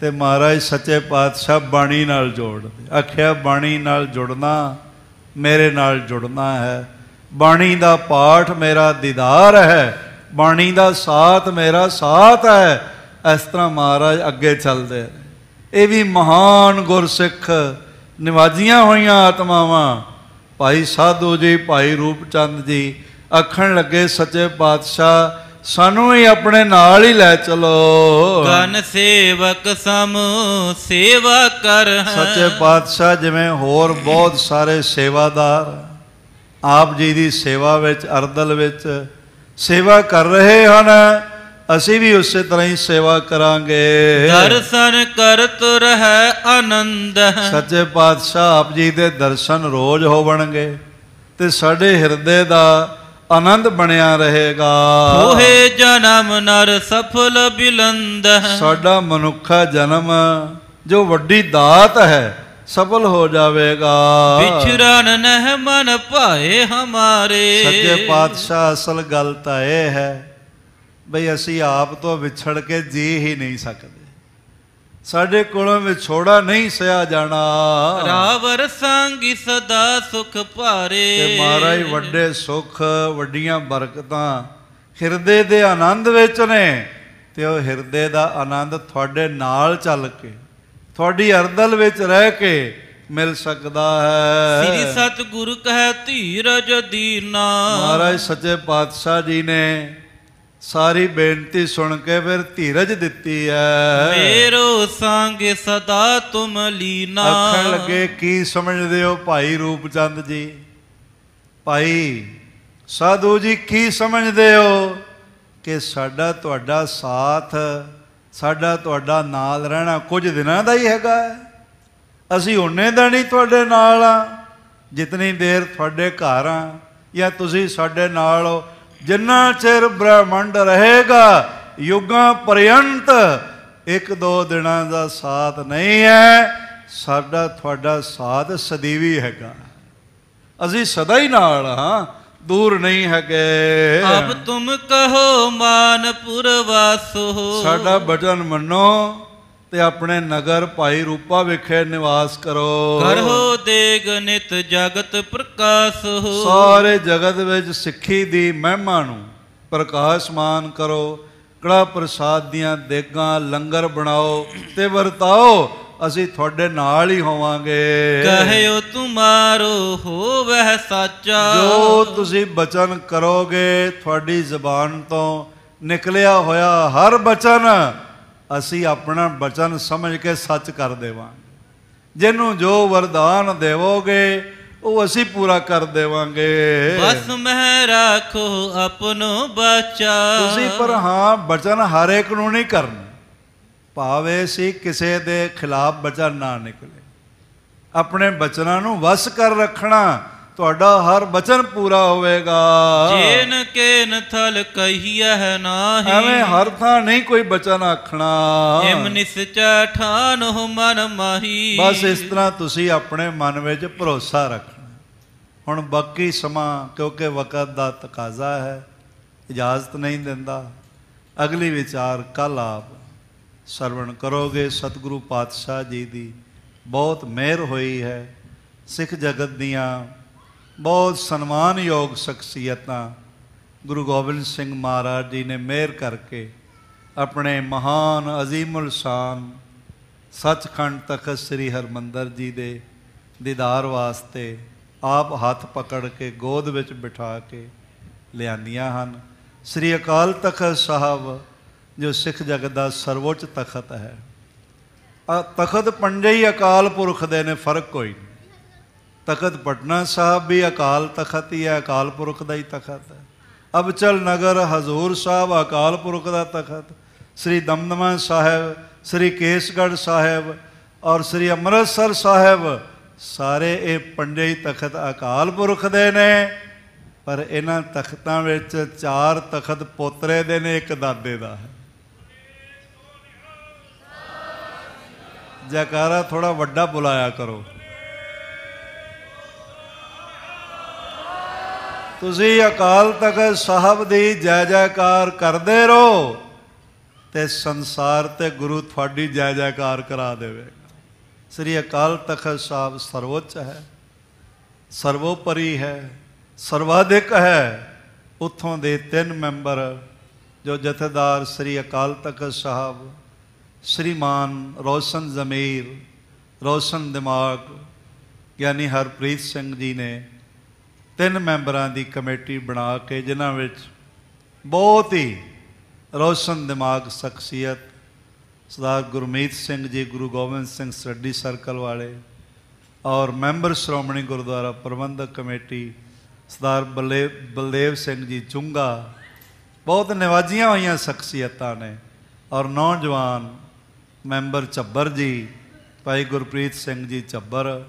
ਤੇ ਮਹਾਰਾਜ ਸੱਚੇ ਪਾਤਸ਼ਾਹ ਬਾਣੀ ਨਾਲ ਜੋੜਦੇ। ਆਖਿਆ ਬਾਣੀ ਨਾਲ ਜੁੜਨਾ ਮੇਰੇ ਨਾਲ ਜੁੜਨਾ ਹੈ, ਬਾਣੀ ਦਾ ਪਾਠ ਮੇਰਾ ਦੀਦਾਰ ਹੈ, ਬਾਣੀ ਦਾ ਸਾਥ ਮੇਰਾ ਸਾਥ ਹੈ। ਇਸ ਤਰ੍ਹਾਂ ਮਹਾਰਾਜ ਅੱਗੇ ਚੱਲਦੇ। ਇਹ ਵੀ ਮਹਾਨ ਗੁਰਸਿੱਖ ਨਿਵਾਜੀਆਂ ਹੋਈਆਂ ਆਤਮਾਵਾਂ ਭਾਈ ਸਾਧੂ ਜੀ, ਭਾਈ ਰੂਪ ਚੰਦ ਜੀ ਆਖਣ ਲੱਗੇ ਸੱਚੇ ਪਾਤਸ਼ਾਹ ਸਾਨੂੰ ਵੀ ਆਪਣੇ ਨਾਲ ਹੀ ਲੈ ਚਲੋ। ਗਨ ਸੇਵਕ ਸਮ ਸੇਵਾ ਕਰ। ਸੱਚੇ ਪਾਤਸ਼ਾਹ ਜਿਵੇਂ ਹੋਰ ਬਹੁਤ ਸਾਰੇ ਸੇਵਾਦਾਰ ਆਪ ਜੀ ਦੀ ਸੇਵਾ ਵਿੱਚ, ਅਰਦਲ ਵਿੱਚ ਸੇਵਾ ਕਰ ਰਹੇ ਹਨ, ਅਸੀਂ ਵੀ ਉਸੇ ਤਰ੍ਹਾਂ ਹੀ ਸੇਵਾ ਕਰਾਂਗੇ। ਦਰਸ਼ਨ ਕਰਤ ਰਹਿ ਆਨੰਦ। ਸੱਚੇ ਪਾਤਸ਼ਾਹ ਆਪ ਜੀ ਦੇ ਦਰਸ਼ਨ ਰੋਜ਼ ਹੋਵਣਗੇ ਤੇ ਸਾਡੇ ਹਿਰਦੇ ਦਾ ਆਨੰਦ ਬਣਿਆ ਰਹੇਗਾ। ਹੋਏ ਜਨਮ ਨਰ ਸਫਲ ਬਿਲੰਦ। ਸਾਡਾ ਮਨੁੱਖਾ ਜਨਮ ਜੋ ਵੱਡੀ ਦਾਤ ਹੈ ਸਫਲ ਹੋ ਜਾਵੇਗਾ। ਵਿਛਰਨ ਨਹਿ ਮਨ ਭਾਏ ਹਮਾਰੇ। ਸੱਚੇ ਪਾਤਸ਼ਾਹ ਅਸਲ ਗੱਲ ਤਾਂ ਇਹ ਹੈ ਬਈ ਅਸੀਂ ਆਪ ਤੋਂ ਵਿਛੜ ਕੇ ਜੀ ਹੀ ਨਹੀਂ ਸਕਦੇ, ਸਾਡੇ ਕੋਲੋਂ ਵਿਛੋੜਾ ਨਹੀਂ ਸਹਿਆ ਜਾਣਾ। ਰਾਵਰ ਸੰਗੀ ਸਦਾ ਸੁਖ ਭਾਰੇ। ਤੇ ਮਹਾਰਾਜ ਵੱਡੇ ਸੁੱਖ ਵੱਡੀਆਂ ਬਰਕਤਾਂ ਹਿਰਦੇ ਦੇ ਆਨੰਦ ਵਿੱਚ ਨੇ, ਤੇ ਉਹ ਹਿਰਦੇ ਦਾ ਆਨੰਦ ਤੁਹਾਡੇ ਨਾਲ ਚੱਲ ਕੇ ਤੁਹਾਡੀ ਅਰਦਲ ਵਿੱਚ ਰਹਿ ਕੇ ਮਿਲ ਸਕਦਾ ਹੈ। ਸ੍ਰੀ ਸਤਿਗੁਰੂ ਕਹਿ ਧੀਰਜ ਦੀਨਾ। ਮਹਾਰਾਜ ਸੱਚੇ ਪਾਤਸ਼ਾਹ ਜੀ ਨੇ ਸਾਰੀ ਬੇਨਤੀ ਸੁਣ ਕੇ ਫਿਰ ਧੀਰਜ ਦਿੱਤੀ ਹੈ। ਮੇਰੋ ਸੰਗ ਸਦਾ ਤੁਮ ਲੀਨਾ। ਆਖਣ ਲੱਗੇ ਕੀ ਸਮਝਦੇ ਹੋ ਭਾਈ ਰੂਪ ਚੰਦ ਜੀ, ਭਾਈ ਸਾਧੂ ਜੀ ਕੀ ਸਮਝਦੇ ਹੋ ਕਿ ਸਾਡਾ ਤੁਹਾਡਾ ਸਾਥ, ਸਾਡਾ ਤੁਹਾਡਾ ਨਾਲ ਰਹਿਣਾ ਕੁਝ ਦਿਨਾਂ ਦਾ ਹੀ ਹੈਗਾ ਹੈ। ਅਸੀਂ ਓਨੇ ਦਾ ਨਹੀਂ ਤੁਹਾਡੇ ਨਾਲ ਆ ਜਿਤਨੀ ਦੇਰ ਤੁਹਾਡੇ ਘਰ ਆ ਜਾਂ ਤੁਸੀਂ ਸਾਡੇ ਨਾਲ ਹੋ। ਜਿੰਨਾ ਚਿਰ ਬ੍ਰਹਮੰਡ ਰਹੇਗਾ ਯੁੱਗਾਂ ਪਰਯੰਤ ਇੱਕ ਦੋ ਦਿਨਾਂ ਦਾ ਸਾਥ ਨਹੀਂ ਹੈ, ਸਾਡਾ ਤੁਹਾਡਾ ਸਾਥ ਸਦੀਵੀ ਹੈਗਾ। ਅਸੀਂ ਸਦਾ ਹੀ ਨਾਲ ਹਾਂ, ਦੂਰ ਨਹੀਂ ਹੈਗੇ। ਅਬ ਤੁਮ ਕਹੋ ਮਾਨਪੁਰ ਵਾਸੋ। ਸਾਡਾ ਬਚਨ ਮੰਨੋ ਤੇ ਆਪਣੇ ਨਗਰ ਭਾਈ ਰੂਪਾ ਵਿਖੇ ਨਿਵਾਸ ਕਰੋ। ਕਰੋ ਦੇਗ ਨਿਤ ਜਗਤ ਪ੍ਰਕਾਸ਼ ਹੋ। ਸਾਰੇ ਜਗਤ ਵਿੱਚ ਸਿੱਖੀ ਦੀ ਮਹਿਮਾ ਨੂੰ ਪ੍ਰਕਾਸ਼ਮਾਨ ਕਰੋ। ਕੜਾ ਪ੍ਰਸਾਦ ਦੀਆਂ ਦੇਗਾਂ ਲੰਗਰ ਬਣਾਓ ਤੇ ਵਰਤਾਓ, ਅਸੀਂ ਤੁਹਾਡੇ ਨਾਲ ਹੀ ਹੋਵਾਂਗੇ। ਕਹਿਓ ਤੁਮਾਰੋ ਹੋਵੈ ਸਾਚਾ। ਜੋ ਤੁਸੀਂ ਬਚਨ ਕਰੋਗੇ ਤੁਹਾਡੀ ਜ਼ਬਾਨ ਤੋਂ ਨਿਕਲਿਆ ਹੋਇਆ ਹਰ ਬਚਨ ਅਸੀਂ ਆਪਣਾ ਬਚਨ ਸਮਝ ਕੇ ਸੱਚ ਕਰ ਦੇਵਾਂਗੇ। ਜਿਹਨੂੰ ਜੋ ਵਰਦਾਨ ਦੇਵੋਗੇ ਉਹ ਅਸੀਂ ਪੂਰਾ ਕਰ ਦੇਵਾਂਗੇ। ਬਸ ਮਹਿ ਰਾਖੋ ਆਪਣੋ ਬਚਾ। ਤੁਸੀਂ ਪਰ ਹਾਂ ਬਚਨ ਹਰ ਇੱਕ ਨੂੰ ਨਹੀਂ ਕਰਨਾ, ਭਾਵੇਂ ਸੀ ਕਿਸੇ ਦੇ ਖਿਲਾਫ ਬਚਨ ਨਾ ਨਿਕਲੇ। ਆਪਣੇ ਬਚਨਾਂ ਨੂੰ ਵਸ ਕਰ ਰੱਖਣਾ, ਤੁਹਾਡਾ ਹਰ ਬਚਨ ਪੂਰਾ ਹੋਵੇਗਾ। ਜੇਨ ਕੇਨ ਥਲ ਕਹੀਐ ਨਾਹੀ। ਐਵੇਂ ਹਰ ਥਾਂ ਨਹੀਂ ਕੋਈ ਬਚਨ ਆਖਣਾ। ਏਮ ਨਿਸਚੈ ਠਾਨਹੁ ਮਨ ਮਾਹੀ। ਬਸ ਇਸ ਤਰ੍ਹਾਂ ਤੁਸੀਂ ਆਪਣੇ ਮਨ ਵਿੱਚ ਭਰੋਸਾ ਰੱਖਣਾ। ਹੁਣ ਬਾਕੀ ਸਮਾਂ ਕਿਉਂਕਿ ਵਕਤ ਦਾ ਤਕਾਜ਼ਾ ਹੈ, ਇਜਾਜ਼ਤ ਨਹੀਂ ਦਿੰਦਾ। ਅਗਲੀ ਵਿਚਾਰ ਕੱਲ੍ਹ ਆਪ ਸਰਵਣ ਕਰੋਗੇ। ਸਤਿਗੁਰੂ ਪਾਤਸ਼ਾਹ ਜੀ ਦੀ ਬਹੁਤ ਮਿਹਰ ਹੋਈ ਹੈ। ਸਿੱਖ ਜਗਤ ਦੀਆਂ ਬਹੁਤ ਸਨਮਾਨਯੋਗ ਸ਼ਖਸੀਅਤਾਂ ਗੁਰੂ ਗੋਬਿੰਦ ਸਿੰਘ ਮਹਾਰਾਜ ਜੀ ਨੇ ਮਿਹਰ ਕਰਕੇ ਆਪਣੇ ਮਹਾਨ ਅਜ਼ੀਮੁਲ ਸ਼ਾਨ ਸੱਚਖੰਡ ਤਖਤ ਸ੍ਰੀ ਹਰਿਮੰਦਰ ਜੀ ਦੇ ਦੀਦਾਰ ਵਾਸਤੇ ਆਪ ਹੱਥ ਪਕੜ ਕੇ ਗੋਦ ਵਿੱਚ ਬਿਠਾ ਕੇ ਲਿਆਂਦੀਆਂ ਹਨ। ਸ੍ਰੀ ਅਕਾਲ ਤਖਤ ਸਾਹਿਬ ਜੋ ਸਿੱਖ ਜਗਤ ਦਾ ਸਰਵੋੱਚ ਤਖਤ ਹੈ। ਤਖਤ ਪੰਜੇ ਹੀ ਅਕਾਲ ਪੁਰਖ ਦੇ ਨੇ, ਫਰਕ ਕੋਈ ਨਹੀਂ। ਤਖਤ ਪਟਨਾ ਸਾਹਿਬ ਵੀ ਅਕਾਲ ਤਖਤ ਹੀ ਹੈ, ਅਕਾਲ ਪੁਰਖ ਦਾ ਹੀ ਤਖਤ ਹੈ। ਅਬਚਲ ਨਗਰ ਹਜ਼ੂਰ ਸਾਹਿਬ ਅਕਾਲ ਪੁਰਖ ਦਾ ਤਖਤ, ਸ੍ਰੀ ਦਮਦਮਾ ਸਾਹਿਬ, ਸ੍ਰੀ ਕੇਸਗੜ੍ਹ ਸਾਹਿਬ ਔਰ ਸ੍ਰੀ ਅੰਮ੍ਰਿਤਸਰ ਸਾਹਿਬ, ਸਾਰੇ ਇਹ ਪੰਜੇ ਹੀ ਤਖਤ ਅਕਾਲ ਪੁਰਖ ਦੇ ਨੇ। ਪਰ ਇਹਨਾਂ ਤਖਤਾਂ ਵਿੱਚ 4 ਤਖਤ ਪੋਤਰੇ ਦੇ ਨੇ, ਇੱਕ ਦਾਦੇ ਦਾ ਹੈ। ਜੈਕਾਰਾ ਥੋੜਾ ਵੱਡਾ ਬੁਲਾਇਆ ਕਰੋ। ਤੁਸੀਂ ਅਕਾਲ ਤਖਤ ਸਾਹਿਬ ਦੀ ਜੈ ਜੈਕਾਰ ਕਰਦੇ ਰਹੋ ਤੇ ਸੰਸਾਰ ਤੇ ਗੁਰੂ ਤੁਹਾਡੀ ਜੈ ਜੈਕਾਰ ਕਰਾ ਦੇਵੇਗਾ। ਸ੍ਰੀ ਅਕਾਲ ਤਖਤ ਸਾਹਿਬ ਸਰਵੋੱਚ ਹੈ, ਸਰਵੋਪਰੀ ਹੈ, ਸਰਵਾਧਿਕ ਹੈ। ਉੱਥੋਂ ਦੇ 3 ਮੈਂਬਰ ਜੋ ਜਥੇਦਾਰ ਸ੍ਰੀ ਅਕਾਲ ਤਖਤ ਸਾਹਿਬ ਸ਼੍ਰੀਮਾਨ ਰੋਸ਼ਨ ਜ਼ਮੀਰ, ਰੋਸ਼ਨ ਦਿਮਾਗ ਗਿਆਨੀ ਹਰਪ੍ਰੀਤ ਸਿੰਘ ਜੀ ਨੇ 3 ਮੈਂਬਰਾਂ ਦੀ ਕਮੇਟੀ ਬਣਾ ਕੇ, ਜਿਨ੍ਹਾਂ ਵਿੱਚ ਬਹੁਤ ਹੀ ਰੋਸ਼ਨ ਦਿਮਾਗ ਸ਼ਖਸੀਅਤ ਸਰਦਾਰ ਗੁਰਮੀਤ ਸਿੰਘ ਜੀ, ਗੁਰੂ ਗੋਬਿੰਦ ਸਿੰਘ ਸਟੱਡੀ ਸਰਕਲ ਵਾਲੇ, ਔਰ ਮੈਂਬਰ ਸ਼੍ਰੋਮਣੀ ਗੁਰਦੁਆਰਾ ਪ੍ਰਬੰਧਕ ਕਮੇਟੀ ਸਰਦਾਰ ਬਲਦੇਵ ਸਿੰਘ ਜੀ ਚੁੰਗਾ, ਬਹੁਤ ਨਿਵਾਜੀਆਂ ਹੋਈਆਂ ਸ਼ਖਸੀਅਤਾਂ ਨੇ। ਔਰ ਨੌਜਵਾਨ ਮੈਂਬਰ ਝੱਬਰ ਜੀ, ਭਾਈ ਗੁਰਪ੍ਰੀਤ ਸਿੰਘ ਜੀ ਝੱਬਰ,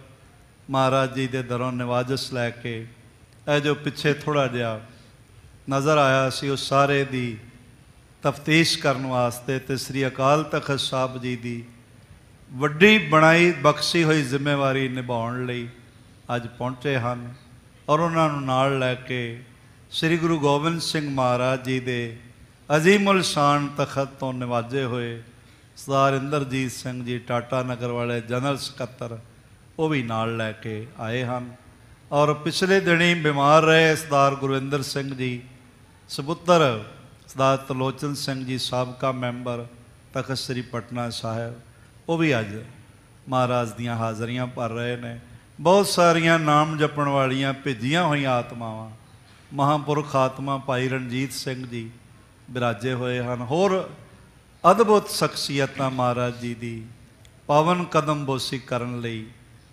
ਮਹਾਰਾਜ ਜੀ ਦੇ ਦਰੋਂ ਨਿਵਾਜਸ ਲੈ ਕੇ ਇਹ ਜੋ ਪਿੱਛੇ ਥੋੜ੍ਹਾ ਜਿਹਾ ਨਜ਼ਰ ਆਇਆ ਸੀ, ਉਹ ਸਾਰੇ ਦੀ ਤਫਤੀਸ਼ ਕਰਨ ਵਾਸਤੇ ਤੇ ਸ੍ਰੀ ਅਕਾਲ ਤਖਤ ਸਾਹਿਬ ਜੀ ਦੀ ਵੱਡੀ ਬਣਾਈ ਬਖਸ਼ੀ ਹੋਈ ਜ਼ਿੰਮੇਵਾਰੀ ਨਿਭਾਉਣ ਲਈ ਅੱਜ ਪਹੁੰਚੇ ਹਨ। ਔਰ ਉਹਨਾਂ ਨੂੰ ਨਾਲ ਲੈ ਕੇ ਸ੍ਰੀ ਗੁਰੂ ਗੋਬਿੰਦ ਸਿੰਘ ਮਹਾਰਾਜ ਜੀ ਦੇ ਅਜ਼ੀਮੁਲ ਸ਼ਾਨ ਤਖਤ ਤੋਂ ਨਿਵਾਜੇ ਹੋਏ ਸਰਦਾਰ ਇੰਦਰਜੀਤ ਸਿੰਘ ਜੀ ਟਾਟਾ ਨਗਰ ਵਾਲੇ ਜਨਰਲ ਸਕੱਤਰ, ਉਹ ਵੀ ਨਾਲ ਲੈ ਕੇ ਆਏ ਹਨ। ਔਰ ਪਿਛਲੇ ਦਿਨੀਂ ਬਿਮਾਰ ਰਹੇ ਸਰਦਾਰ ਗੁਰਵਿੰਦਰ ਸਿੰਘ ਜੀ ਸਪੁੱਤਰ ਸਰਦਾਰ ਤਰਲੋਚਨ ਸਿੰਘ ਜੀ ਸਾਬਕਾ ਮੈਂਬਰ ਤਖਤ ਸ੍ਰੀ ਪਟਨਾ ਸਾਹਿਬ, ਉਹ ਵੀ ਅੱਜ ਮਹਾਰਾਜ ਦੀਆਂ ਹਾਜ਼ਰੀਆਂ ਭਰ ਰਹੇ ਨੇ। ਬਹੁਤ ਸਾਰੀਆਂ ਨਾਮ ਜਪਣ ਵਾਲੀਆਂ ਭੇਜੀਆਂ ਹੋਈਆਂ ਆਤਮਾਵਾਂ, ਮਹਾਂਪੁਰਖ ਆਤਮਾ ਭਾਈ ਰਣਜੀਤ ਸਿੰਘ ਜੀ ਬਿਰਾਜੇ ਹੋਏ ਹਨ। ਹੋਰ ਅਦਭੁਤ ਸ਼ਖਸੀਅਤਾਂ ਮਹਾਰਾਜ ਜੀ ਦੀ ਪਾਵਨ ਕਦਮਬੋਸੀ ਕਰਨ ਲਈ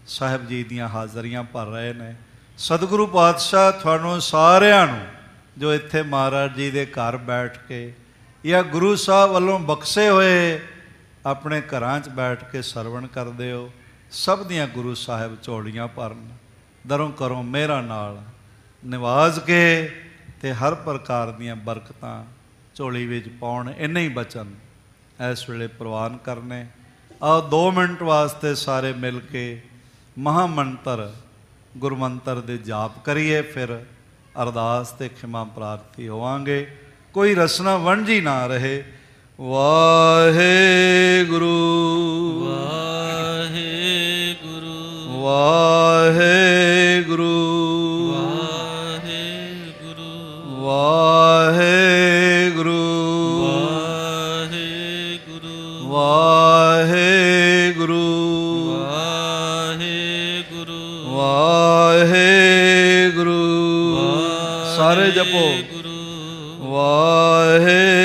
ਸਾਹਿਬ ਜੀ ਦੀਆਂ ਹਾਜ਼ਰੀਆਂ ਭਰ ਰਹੇ ਨੇ। ਸਤਿਗੁਰੂ ਪਾਤਸ਼ਾਹ ਤੁਹਾਨੂੰ ਸਾਰਿਆਂ ਨੂੰ ਜੋ ਇੱਥੇ ਮਹਾਰਾਜ ਜੀ ਦੇ ਘਰ ਬੈਠ ਕੇ ਜਾਂ ਗੁਰੂ ਸਾਹਿਬ ਵੱਲੋਂ ਬਖਸ਼ੇ ਹੋਏ ਆਪਣੇ ਘਰਾਂ 'ਚ ਬੈਠ ਕੇ ਸਰਵਣ ਕਰਦੇ ਹੋ, ਸਭ ਦੀਆਂ ਗੁਰੂ ਸਾਹਿਬ ਝੋਲੀਆਂ ਭਰਨ, ਦਰੋਂ ਕਰੋਂ ਮਿਹਰਾਂ ਨਾਲ ਨਿਵਾਜ਼ ਕੇ ਤੇ ਹਰ ਪ੍ਰਕਾਰ ਦੀਆਂ ਬਰਕਤਾਂ ਝੋਲੀ ਵਿੱਚ ਪਾਉਣ। ਇੰਨੇ ਹੀ ਬਚਨ ਇਸ ਵੇਲੇ ਪ੍ਰਵਾਨ ਕਰਨੇ। ਆਓ 2 ਮਿੰਟ ਵਾਸਤੇ ਸਾਰੇ ਮਿਲ ਕੇ ਮਹਾਮੰਤਰ ਗੁਰਮੰਤਰ ਦੇ ਜਾਪ ਕਰੀਏ, ਫਿਰ ਅਰਦਾਸ ਤੇ ਖਿਮਾ ਪ੍ਰਾਰਥੀ ਹੋਵਾਂਗੇ। ਕੋਈ ਰਸਨਾ ਵੰਝੀ ਨਾ ਰਹੇ। ਵਾਹਿਗੁਰੂ ਵਾਹਿਗੁਰੂ ਵਾਹਿਗੁਰੂ ਵਾਹਿਗੁਰੂ ਵਾਹਿਗੁਰੂ ਵਾਹਿਗੁਰੂ ਵਾਹਿਗੁਰੂ ਵਾਹਿਗੁਰੂ ਸਾਰੇ ਜਪੋ। ਵਾਹਿਗੁਰੂ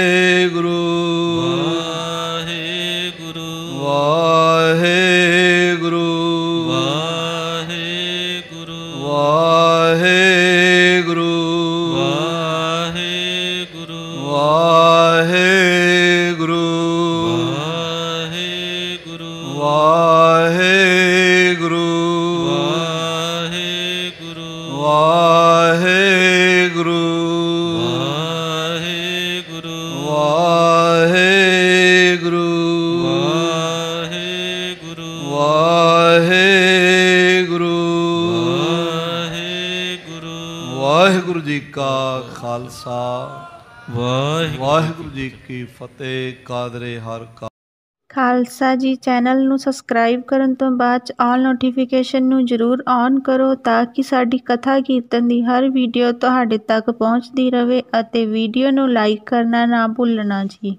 ਵਾਹਿਗੁਰੂ ਵਾਹਿਗੁਰੂ ਵਾਹਿਗੁਰੂ ਵਾਹਿਗੁਰੂ ਵਾਹਿਗੁਰੂ ਵਾਹਿਗੁਰੂ ਵਾਹਿਗੁਰੂ ਵਾਹਿਗੁਰੂ ਵਾਹਿਗੁਰੂ ਵਾਹਿਗੁਰੂ ਵਾਹਿਗੁਰੂ ਵਾਹਿਗੁਰੂ ਜੀ ਕਾ ਖਾਲਸਾ ਵਾਹਿਗੁਰੂ ਜੀ ਕੀ ਫਤਿਹ। ਕਾਦਰੇ ਹਰ ਕਾ ਖਾਲਸਾ ਜੀ ਚੈਨਲ ਨੂੰ ਸਬਸਕ੍ਰਾਈਬ ਕਰਨ ਤੋਂ ਬਾਅਦ 'ਚ ਆਲ ਨੋਟੀਫਿਕੇਸ਼ਨ ਨੂੰ ਜ਼ਰੂਰ ਔਨ ਕਰੋ ਤਾਂ ਕਿ ਸਾਡੀ ਕਥਾ ਕੀਰਤਨ ਦੀ ਹਰ ਵੀਡੀਓ ਤੁਹਾਡੇ ਤੱਕ ਪਹੁੰਚਦੀ ਰਹੇ ਅਤੇ ਵੀਡੀਓ ਨੂੰ ਲਾਈਕ ਕਰਨਾ ਨਾ ਭੁੱਲਣਾ ਜੀ।